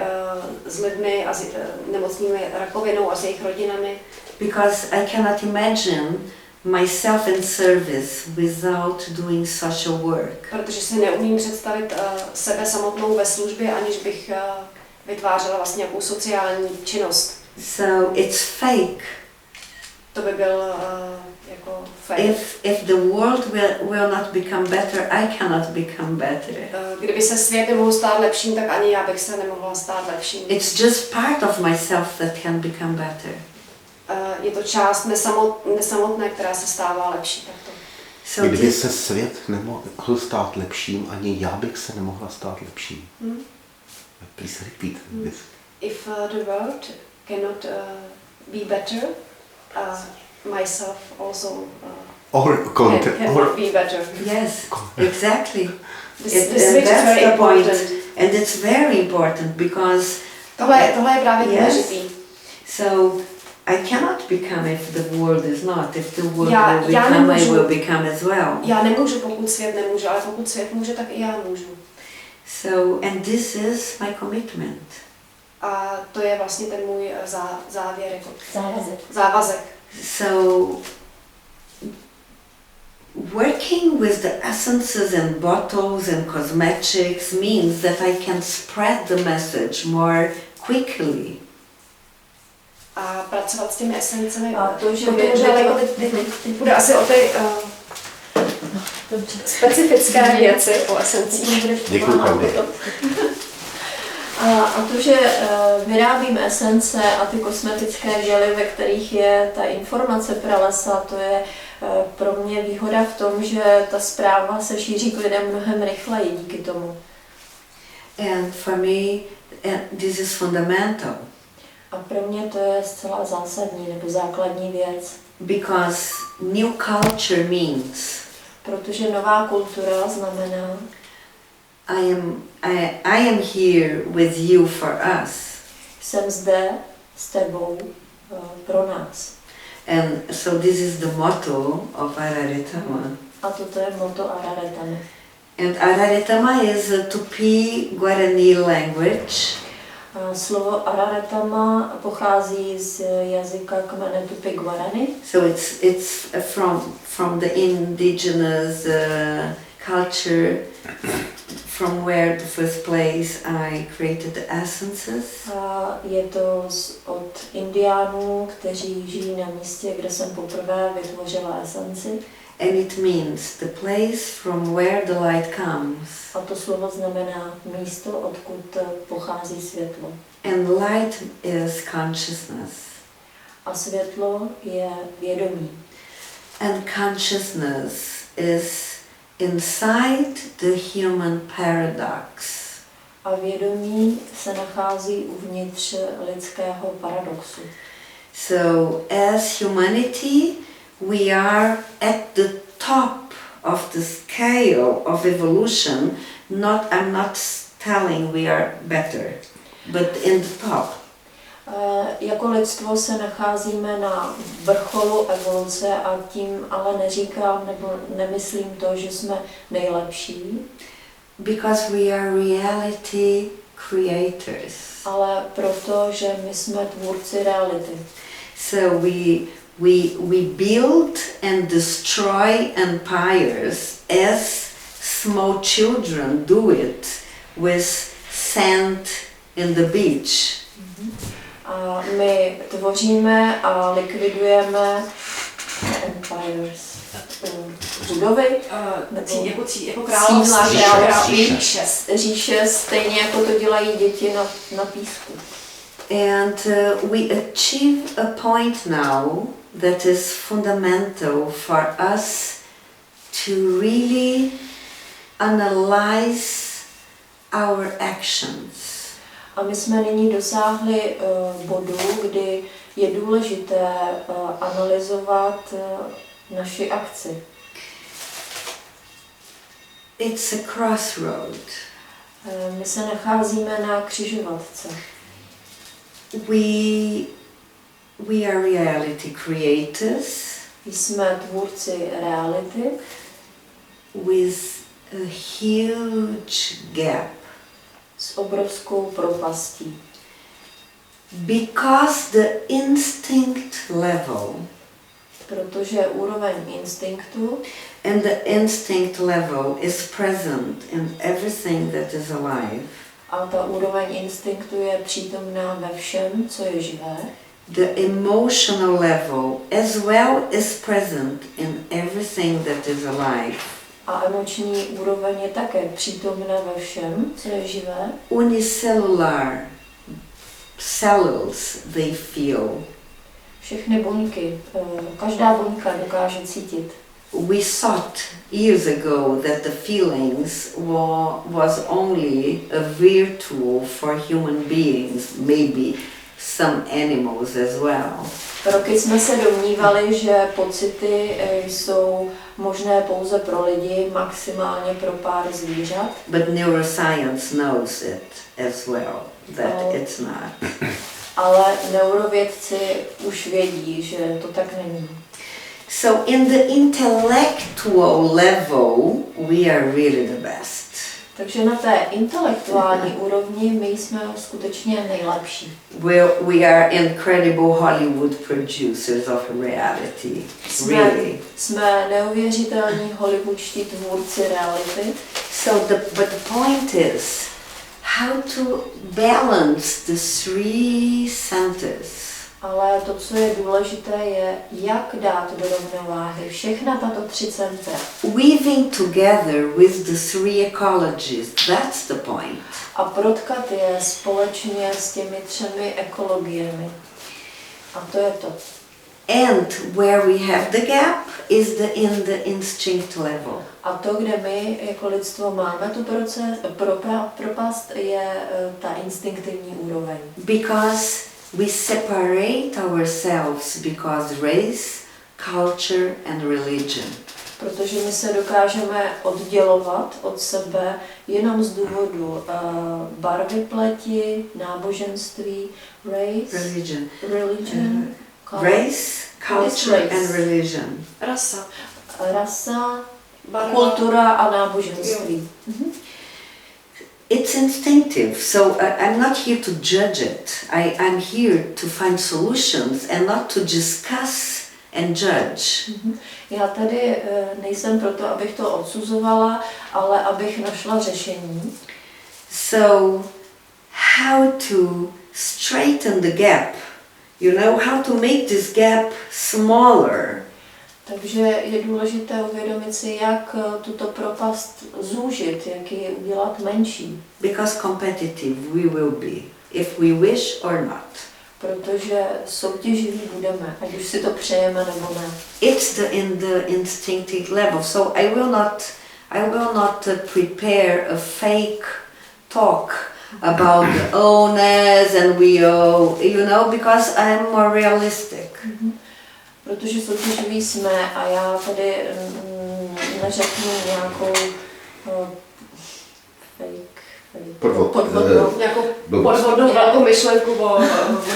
s lidmi a s nemocnými rakovinou a s jejich rodinami. Because I cannot imagine myself in service without doing such a work. Protože si neumím představit sebe samotnou ve službě, aniž bych vytvářela vlastně nějakou sociální činnost. So it's fake. To by byl jako fake. If the world will not become better, I cannot become better. Kdyby se svět nemohl stát lepším, tak ani já bych se nemohla stát lepším. It's just part of myself that can become better. Je to část nesamotné, která se stává lepší. Takto. So Kdyby se svět nemohl stát lepším, ani já bych se nemohla stát lepším. Please repeat this. If the world cannot be better, myself also cannot be better. yes, exactly. This switch is very important. And it's very important because Tohle je právě důležitý. So I cannot become if the world is not. If the world Já will become, I nemůžu. will become as well. Já nemůžu, pokud svět nemůže, ale pokud svět může, tak i já můžu. So, and this is my commitment. A to je vlastně ten můj závěr, jako Závazek. So, working with the essences and bottles and cosmetics means that I can spread the message more quickly. A pracovat s těmi esencemi. A to, že teď bude asi o ty specifické věci, o esencích. Děkuji, Kandy. A to, že vyrábím esence a ty kosmetické žely, ve kterých je ta informace pralesa, to je pro mě výhoda v tom, že ta zpráva se šíří k lidem mnohem rychleji díky tomu. And for me, this is fundamental. A pro mě to je zcela zásadní nebo základní věc. Because new culture means Protože nová kultura znamená, I am here with you for us. jsem zde s tebou pro nás. And so this is the motto of ARARETAMA. A toto je motto ARARETAMA. And ARARETAMA is a Tupi Guarani language. Slovo ARARETAMA pochází z jazyka kmene Tupi Guarani. So it's from the indigenous culture from where the first place I created the essences. A je to od indiánů, kteří žijí na místě, kde jsem poprvé vytvořila esenci. And it means the place from where the light comes. A to slovo znamená místo, odkud pochází světlo. And light is consciousness. A světlo je vědomí. And consciousness is inside the human paradox. A vědomí se nachází uvnitř lidského paradoxu. So as humanity, we are at the top of the scale of evolution. I'm not telling we are better, but in the top. Jako lidstvo se nacházíme na vrcholu evoluce a tím ale neříkám nebo nemyslím to, že jsme nejlepší. Because we are reality creators. Ale proto, že my jsme tvůrci reality. So we build and destroy empires as small children do it with sand in the beach. A my tvoříme a likvidujeme empires, budovy, jako království, říše, stejně jako to dělají děti na písku. And we achieve a point now that is fundamental for us to really analyze our actions. A my jsme nyní dosáhli bodu, kdy je důležité analyzovat naši akci. It's a crossroad. My se nacházíme na křižovatce. We are reality creators. Jsme tvůrci reality. With a huge gap. s obrovskou propastí. Because the instinct level Protože úroveň instinktu and the instinct level is present in everything that is alive. a ta úroveň instinktu je přítomná ve všem, co je živé. The emotional level as well is present in everything that is alive. A emoční úroveň je také přítomná ve všem, co je živé. Unicellular cells, they feel. Všechny buňky, každá buňka dokáže cítit. We thought years ago that the feelings was only a virtue for human beings, maybe some animals as well. Roky jsme se domnívali, že pocity jsou možné pouze pro lidi, maximálně pro pár zvířat. But neuroscience knows it as well, that it's not. Ale neurovědci už vědí, že to tak není. So in the intellectual level, we are really the best. Takže na té intelektuální úrovni my jsme skutečně nejlepší. We are incredible Hollywood producers of reality, really. Jsme neuvěřitelní hollywoodští tvůrci reality. So but the point is how to balance the three centers. Ale to, co je důležité, je, jak dát do rovnováhy všechna tato tři centra. Weaving together with the three ecologies, that's the point. A protkat je společně s těmi třemi ekologiemi. A to je to. And where we have the gap is in the instinct level. A to, kde my jako lidstvo máme tu propast, je ta instinktivní úroveň. Because we separate ourselves because race, culture and religion. Protože my se dokážeme oddělovat od sebe jenom z důvodu barvy pleti, náboženství, Religion. Race, Race, culture and religion. Rasa, kultura a náboženství. It's instinctive, so I'm not here to judge it. I'm here to find solutions and not to discuss and judge. Já tady nejsem proto, abych to odsuzovala, ale abych našla řešení. So, how to straighten the gap? You know, how to make this gap smaller. Takže je důležité uvědomit si, jak tuto propast zúžit, jak ji udělat menší. Because competitive we will be, if we wish or not. Protože soutěživí budeme, ať už si to přejeme nebo ne. It's in the instinctive level, so I will not prepare a fake talk about the owners and we owe, you know, because I'm more realistic. Protože soutěživí jsme a já tady neřeknu nějakou podvodnou velkou myšlenku o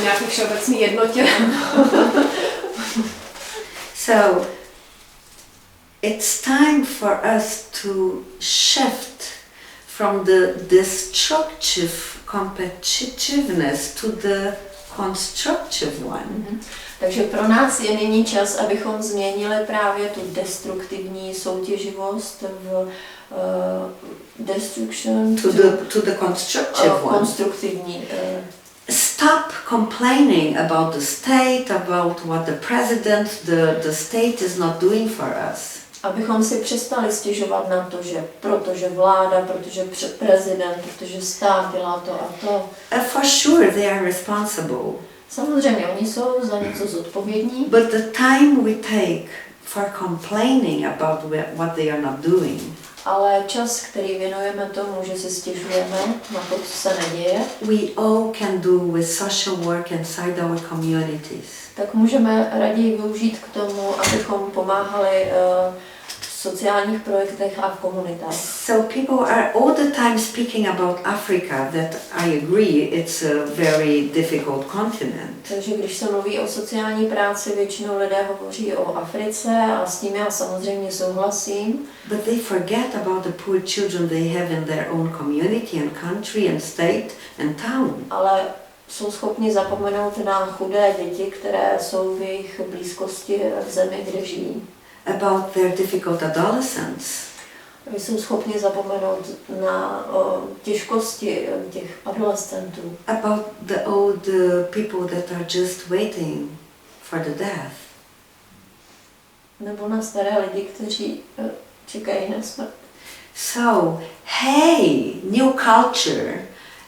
nějaké všeobecné jednotě. So, it's time for us to shift from the destructive competitiveness to the constructive one. Takže pro nás je nyní čas, abychom změnili právě tu destruktivní soutěživost v destruction to the constructive one. Konstruktivní. Stop complaining about the state, about what the president, the state is not doing for us. Abychom si přestali stěžovat na to, že protože vláda, protože prezident, protože stát dělá to a to. For sure they are responsible. Samozřejmě, oni jsou za něco zodpovědní. But the time we take for complaining about what they are not doing. Ale čas, který věnujeme tomu, že si stěžujeme na to, co se neděje, we all can do with social work inside our communities. Tak můžeme raději využít k tomu, abychom pomáhali sociálních projektech a v komunitách. So people are all the time speaking about Africa, that I agree it's a very difficult continent. Takže když se mluví o sociální práci, většinou lidé hovoří o Africe a s tím já samozřejmě souhlasím. But they forget about the poor children they have in their own community and country and state and town. Ale jsou schopni zapomenout na chudé děti, které jsou v jejich blízkosti v zemi, kde žijí. About their difficult adolescence. Jsou schopni zapomenout na těžkosti těch adolescentů. About the old people that are just waiting for the death. Nebo na staré lidi, kteří čekají na smrt. So, hey, new culture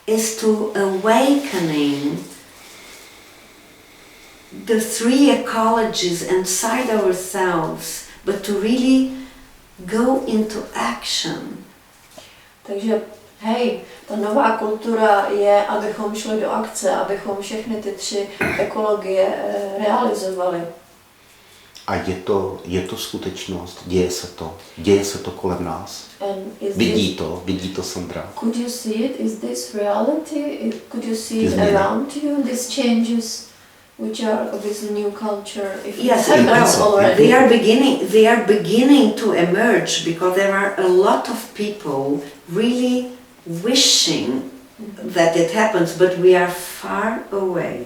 is to awakening the three ecologies inside ourselves, but to really go into action. Takže hej, ta nová kultura je, abychom šli do akce, abychom všechny ty 3 ekologie realizovali. A je to skutečnost, děje se to kolem nás. Vidí to Sandra. Could you see it? Is this reality? Could you see it around you? These changes, which are obviously new culture. If Yes, it happens already. they are beginning to emerge because there are a lot of people really wishing that it happens, but we are far away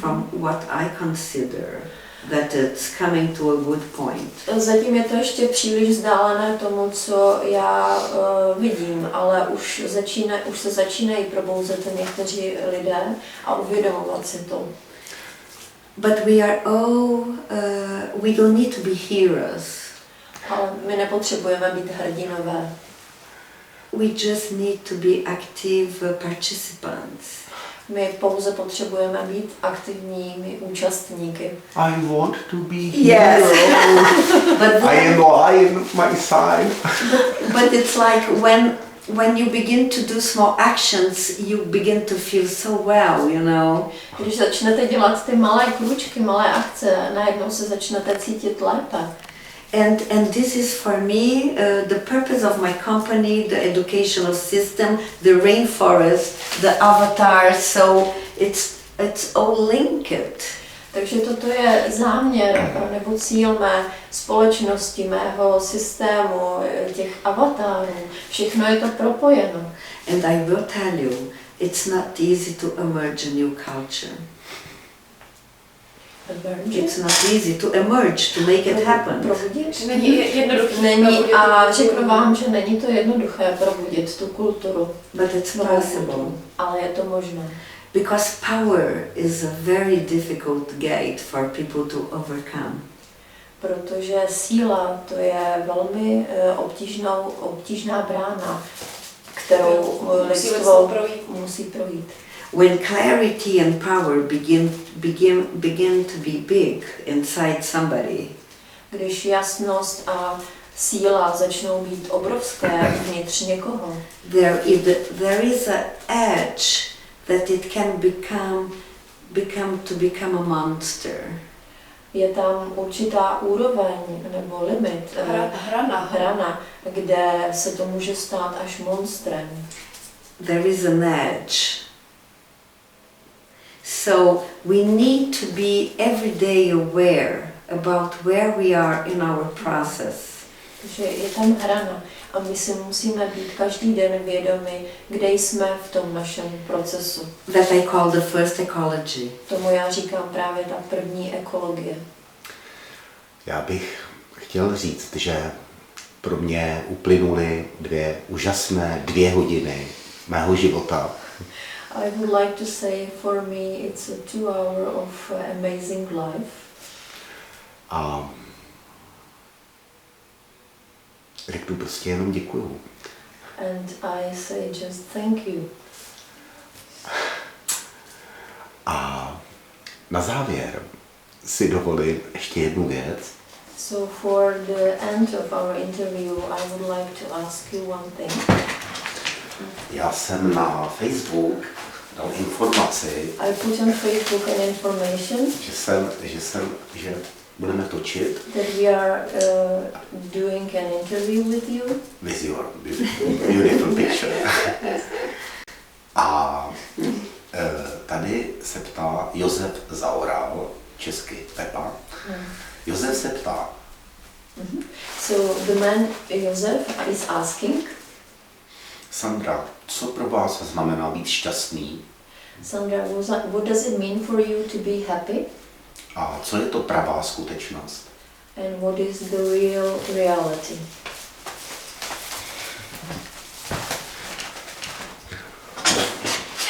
from what I consider that it's coming to a good point. Zatím je to ještě příliš vzdálené tomu, co já vidím, ale už se začínají probouzet někteří lidé a uvědomovat si to. But we are all, we don't need to be heroes. Ale my nepotřebujeme být hrdinové. We just need to be active participants. My pouze potřebujeme být aktivními účastníky. I want to be Yes. But I am lion my side. But it's like when you begin to do small actions, you begin to feel so well, you know. Když začnete dělat ty malé kručky, malé akce, najednou se začnete cítit lépe. And this is for me the purpose of my company, the educational system, the rainforest, the avatar. So it's all linked. Takže toto je záměr nebo cíl mé společnosti, mého systému, těch avatárů. Všechno je to propojeno. And I will tell you, it's not easy to emerge a new culture. It's not easy to emerge, to make it happen. Není jednoduché. Není, a řeknu vám, že není to jednoduché probudit tu kulturu. But it's possible. Ale je to možné. Because power is a very difficult gate for people to overcome. Protože síla to je velmi obtížná brána, kterou lidstvo musí projít. When clarity and power begin to be big inside somebody, když jasnost a síla začnou být obrovské vnitř někoho, there is an edge that it can become a monster. Je tam určitá úroveň nebo limit, hrana, kde se to může stát až monstrem. There is an edge. So we need to be every day aware about where we are in our process. Takže je tam hrana a my si musíme být každý den vědomi, kde jsme v tom našem procesu. That I call the first ecology. Tomu já říkám právě ta první ekologie. Já bych chtěl říct, že pro mě uplynuly 2 úžasné 2 hodiny mého života. I would like to say for me it's a 2 hour of amazing life. A řeknu prostě jenom děkuju. And I say just thank you. A na závěr si dovolím ještě jednu věc. So for the end of our interview, I would like to ask you one thing. Já jsem na Facebook dal informaci, I put on Facebook an information že budeme točit. That we are doing an interview with you. With your beautiful picture. A tady se ptá Josef Zaoral, česky Pepa. Josef se ptá. So the man Josef is asking. Sandra, co pro vás znamená být šťastný? Sandra, what does it mean for you to be happy? A co je to pravá skutečnost? And what is the real reality?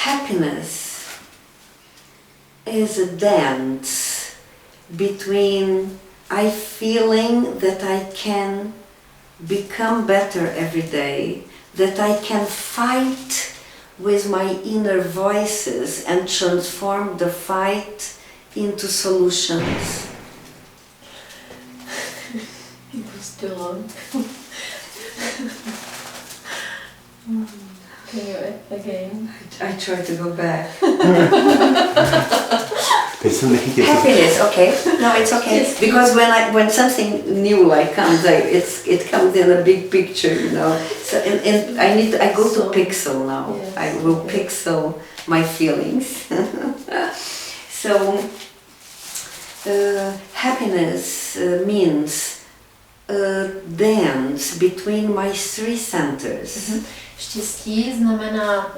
Happiness is a dance between I feeling that I can become better every day, that I can fight with my inner voices and transform the fight into solutions. It was too long. Can you again? I try to go back. Teď jsem nechytil. Happiness, okay. No, it's okay. Yes. Because when something new like comes, it comes in a big picture, you know. So and I go to pixel now. Yes. I will pixel my feelings. So happiness means a dance between my three centers. Štěstí znamená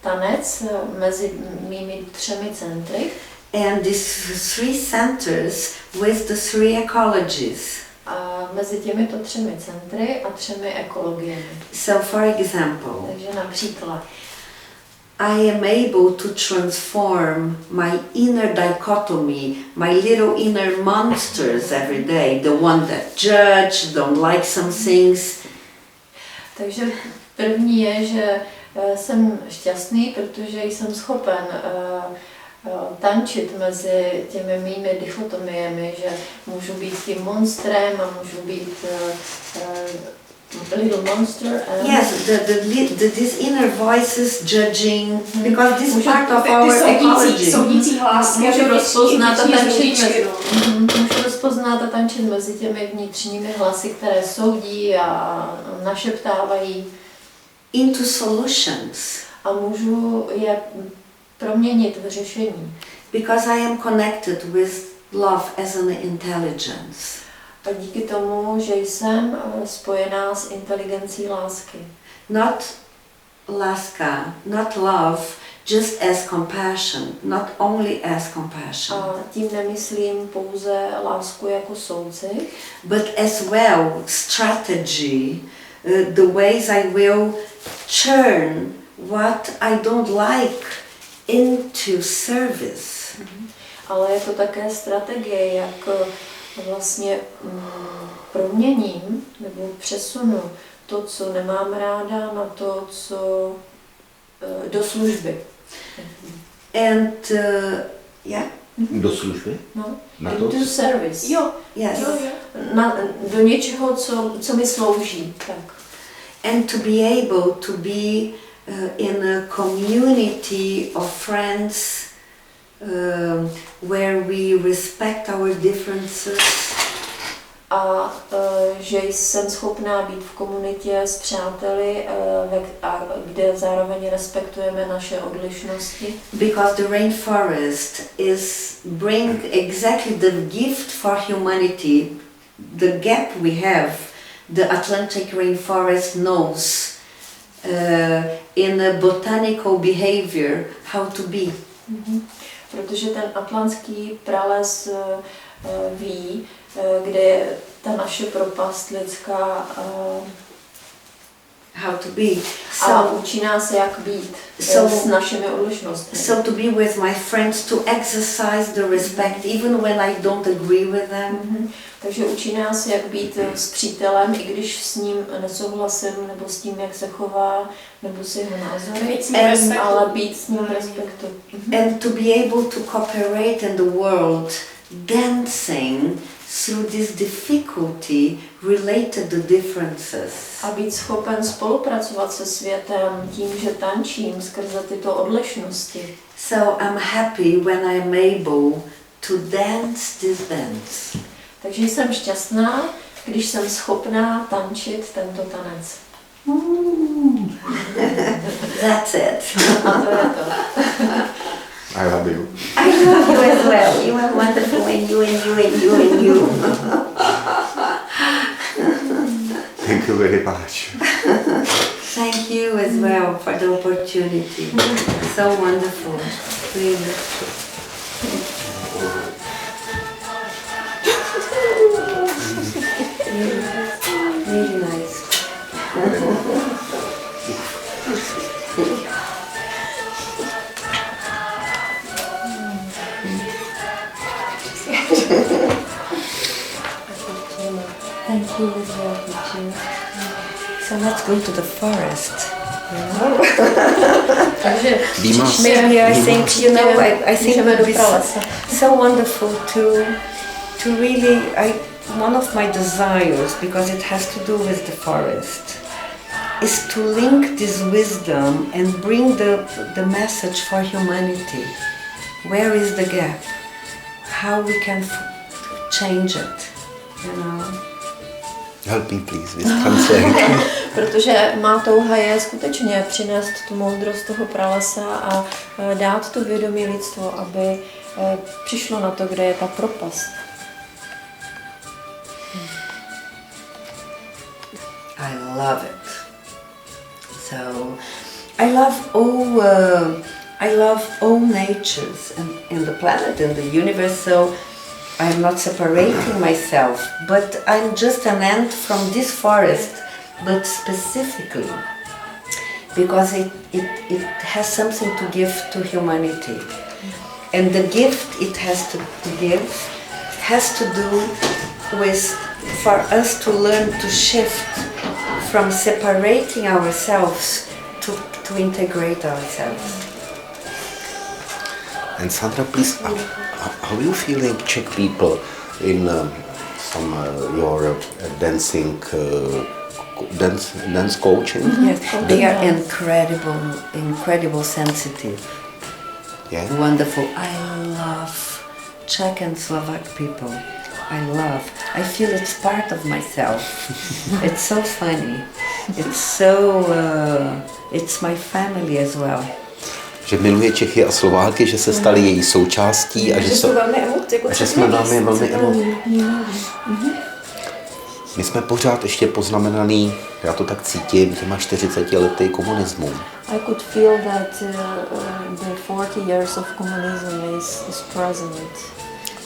tanec mezi mými 3 centry. And these three centers with the three ecologies. A mezi těmito 3 centry a 3 ekologiemi. So for example, Takže například I am able to transform my inner dichotomy, my little inner monsters every day, the one that judge, don't like some things. Takže první je, že jsem šťastný, protože jsem schopen tančit mezi těmi mými dichotomiemi, že můžu být tím monstrem a můžu být little monster. Yes, these inner voices judging, because this is part of our ecology. Soudící hlasy. Můžu rozpoznat a tančit mezi těmi vnitřními hlasy, které soudí a našeptávají. Into solutions. A můžu je proměnit v řešení. Because I am connected with love as an intelligence. A díky tomu, že jsem spojená s inteligencí lásky. Not láska, not love, just as compassion, not only as compassion. A tím nemyslím pouze lásku jako soucit, but as well strategy, the ways I will turn what I don't like into service. Ale je to také strategie, jak vlastně proměním nebo přesunu to, co nemám ráda, na to, co do služby. And yeah. Do služby? No. Na to? Into service. Jo. Yes. Jo. Do něčeho, co mi slouží. Tak. And to be able to be in a community of friends where we respect our differences. A že jsem schopná být v komunitě s přáteli, kde zároveň respektujeme naše odlišnosti. Because the rainforest is bring exactly the gift for humanity. The gap we have, the Atlantic rainforest knows in a botanical behavior how to be. Protože ten atlantský prales ví, kde je ta naše propast lidská how to be. a učí nás, jak být s našimi odlišnostmi. So to be with my friends, to exercise the respect even when I don't agree with them. Takže učí nás, jak být s přítelem, i když s ním nesouhlasím, nebo s tím, jak se chová, nebo s jeho názory, ale být s ním v respektu. And to be able to cooperate in the world, dancing through this difficulty related to differences. A být schopen spolupracovat se světem tím, že tančím skrze tyto odlišnosti. So I'm happy when I'm able to dance this dance. Takže jsem šťastná, když jsem schopná tančit tento tanec. That's it. A to je to. I love you. I love you as well. You are wonderful, and you, and you, and you, and you. Thank you very much. Thank you as well for the opportunity. So wonderful. Really. Really nice. Thank you as well, teacher. So let's go to the forest. Takže Maybe I think, you know, I think it would be so wonderful to really, one of my desires, because it has to do with the forest, is to link this wisdom and bring the message for humanity. Where is the gap? How we can change it, you know? Help me please with translating. Protože má touha je skutečně přinést tu moudrost toho pralesa a dát to vědomí lidstvo, aby přišlo na to, kde je ta propast. I love it. So, I love all natures in the planet, in the universe. So, I'm not separating myself, but I'm just an ant from this forest, but specifically because it has something to give to humanity. And the gift it has to give has to do with, for us to learn to shift from separating ourselves to integrate ourselves. And Sandra, please, how are you feeling Czech people in some your dancing, dance coaching? Yes, they are incredible sensitive. Yeah. Wonderful. I love Czech and Slovak people. I feel it's part of myself. It's so funny. It's my family as well. Že miluje Čechy a Slováky, že se stali její součástí a že jsou velmi že jsme velmi My jsme pořád ještě poznamenaný, já to tak cítím, těma 40 lety komunismu. I could feel that the 40 years of communism is present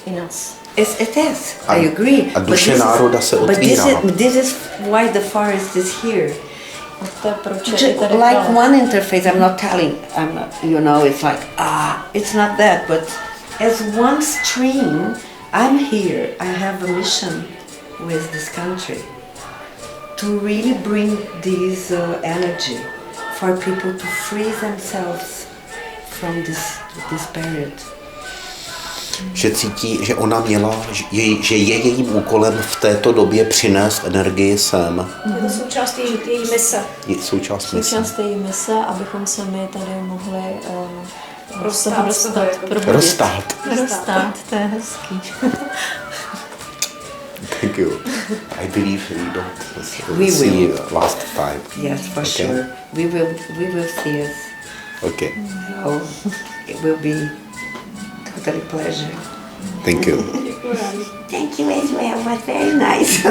in us. It is. I agree. A duše národa se otvírá. But this is why the forest is here. Like one interface, I'm not, you know, it's like, it's not that, but as one stream, I'm here, I have a mission with this country to really bring this energy for people to free themselves from this period. Že cítí, že ona měla, že je jejím úkolem v této době přinést energii sem. Je to součást její mise. Je součást její mise, abychom se my tady mohli rozstát, to je hezký. Thank you. I believe we see last time. Yes, for sure. We will see us. Okay. So it will be totally pleasure. Thank you. Thank you as well. It was very nice.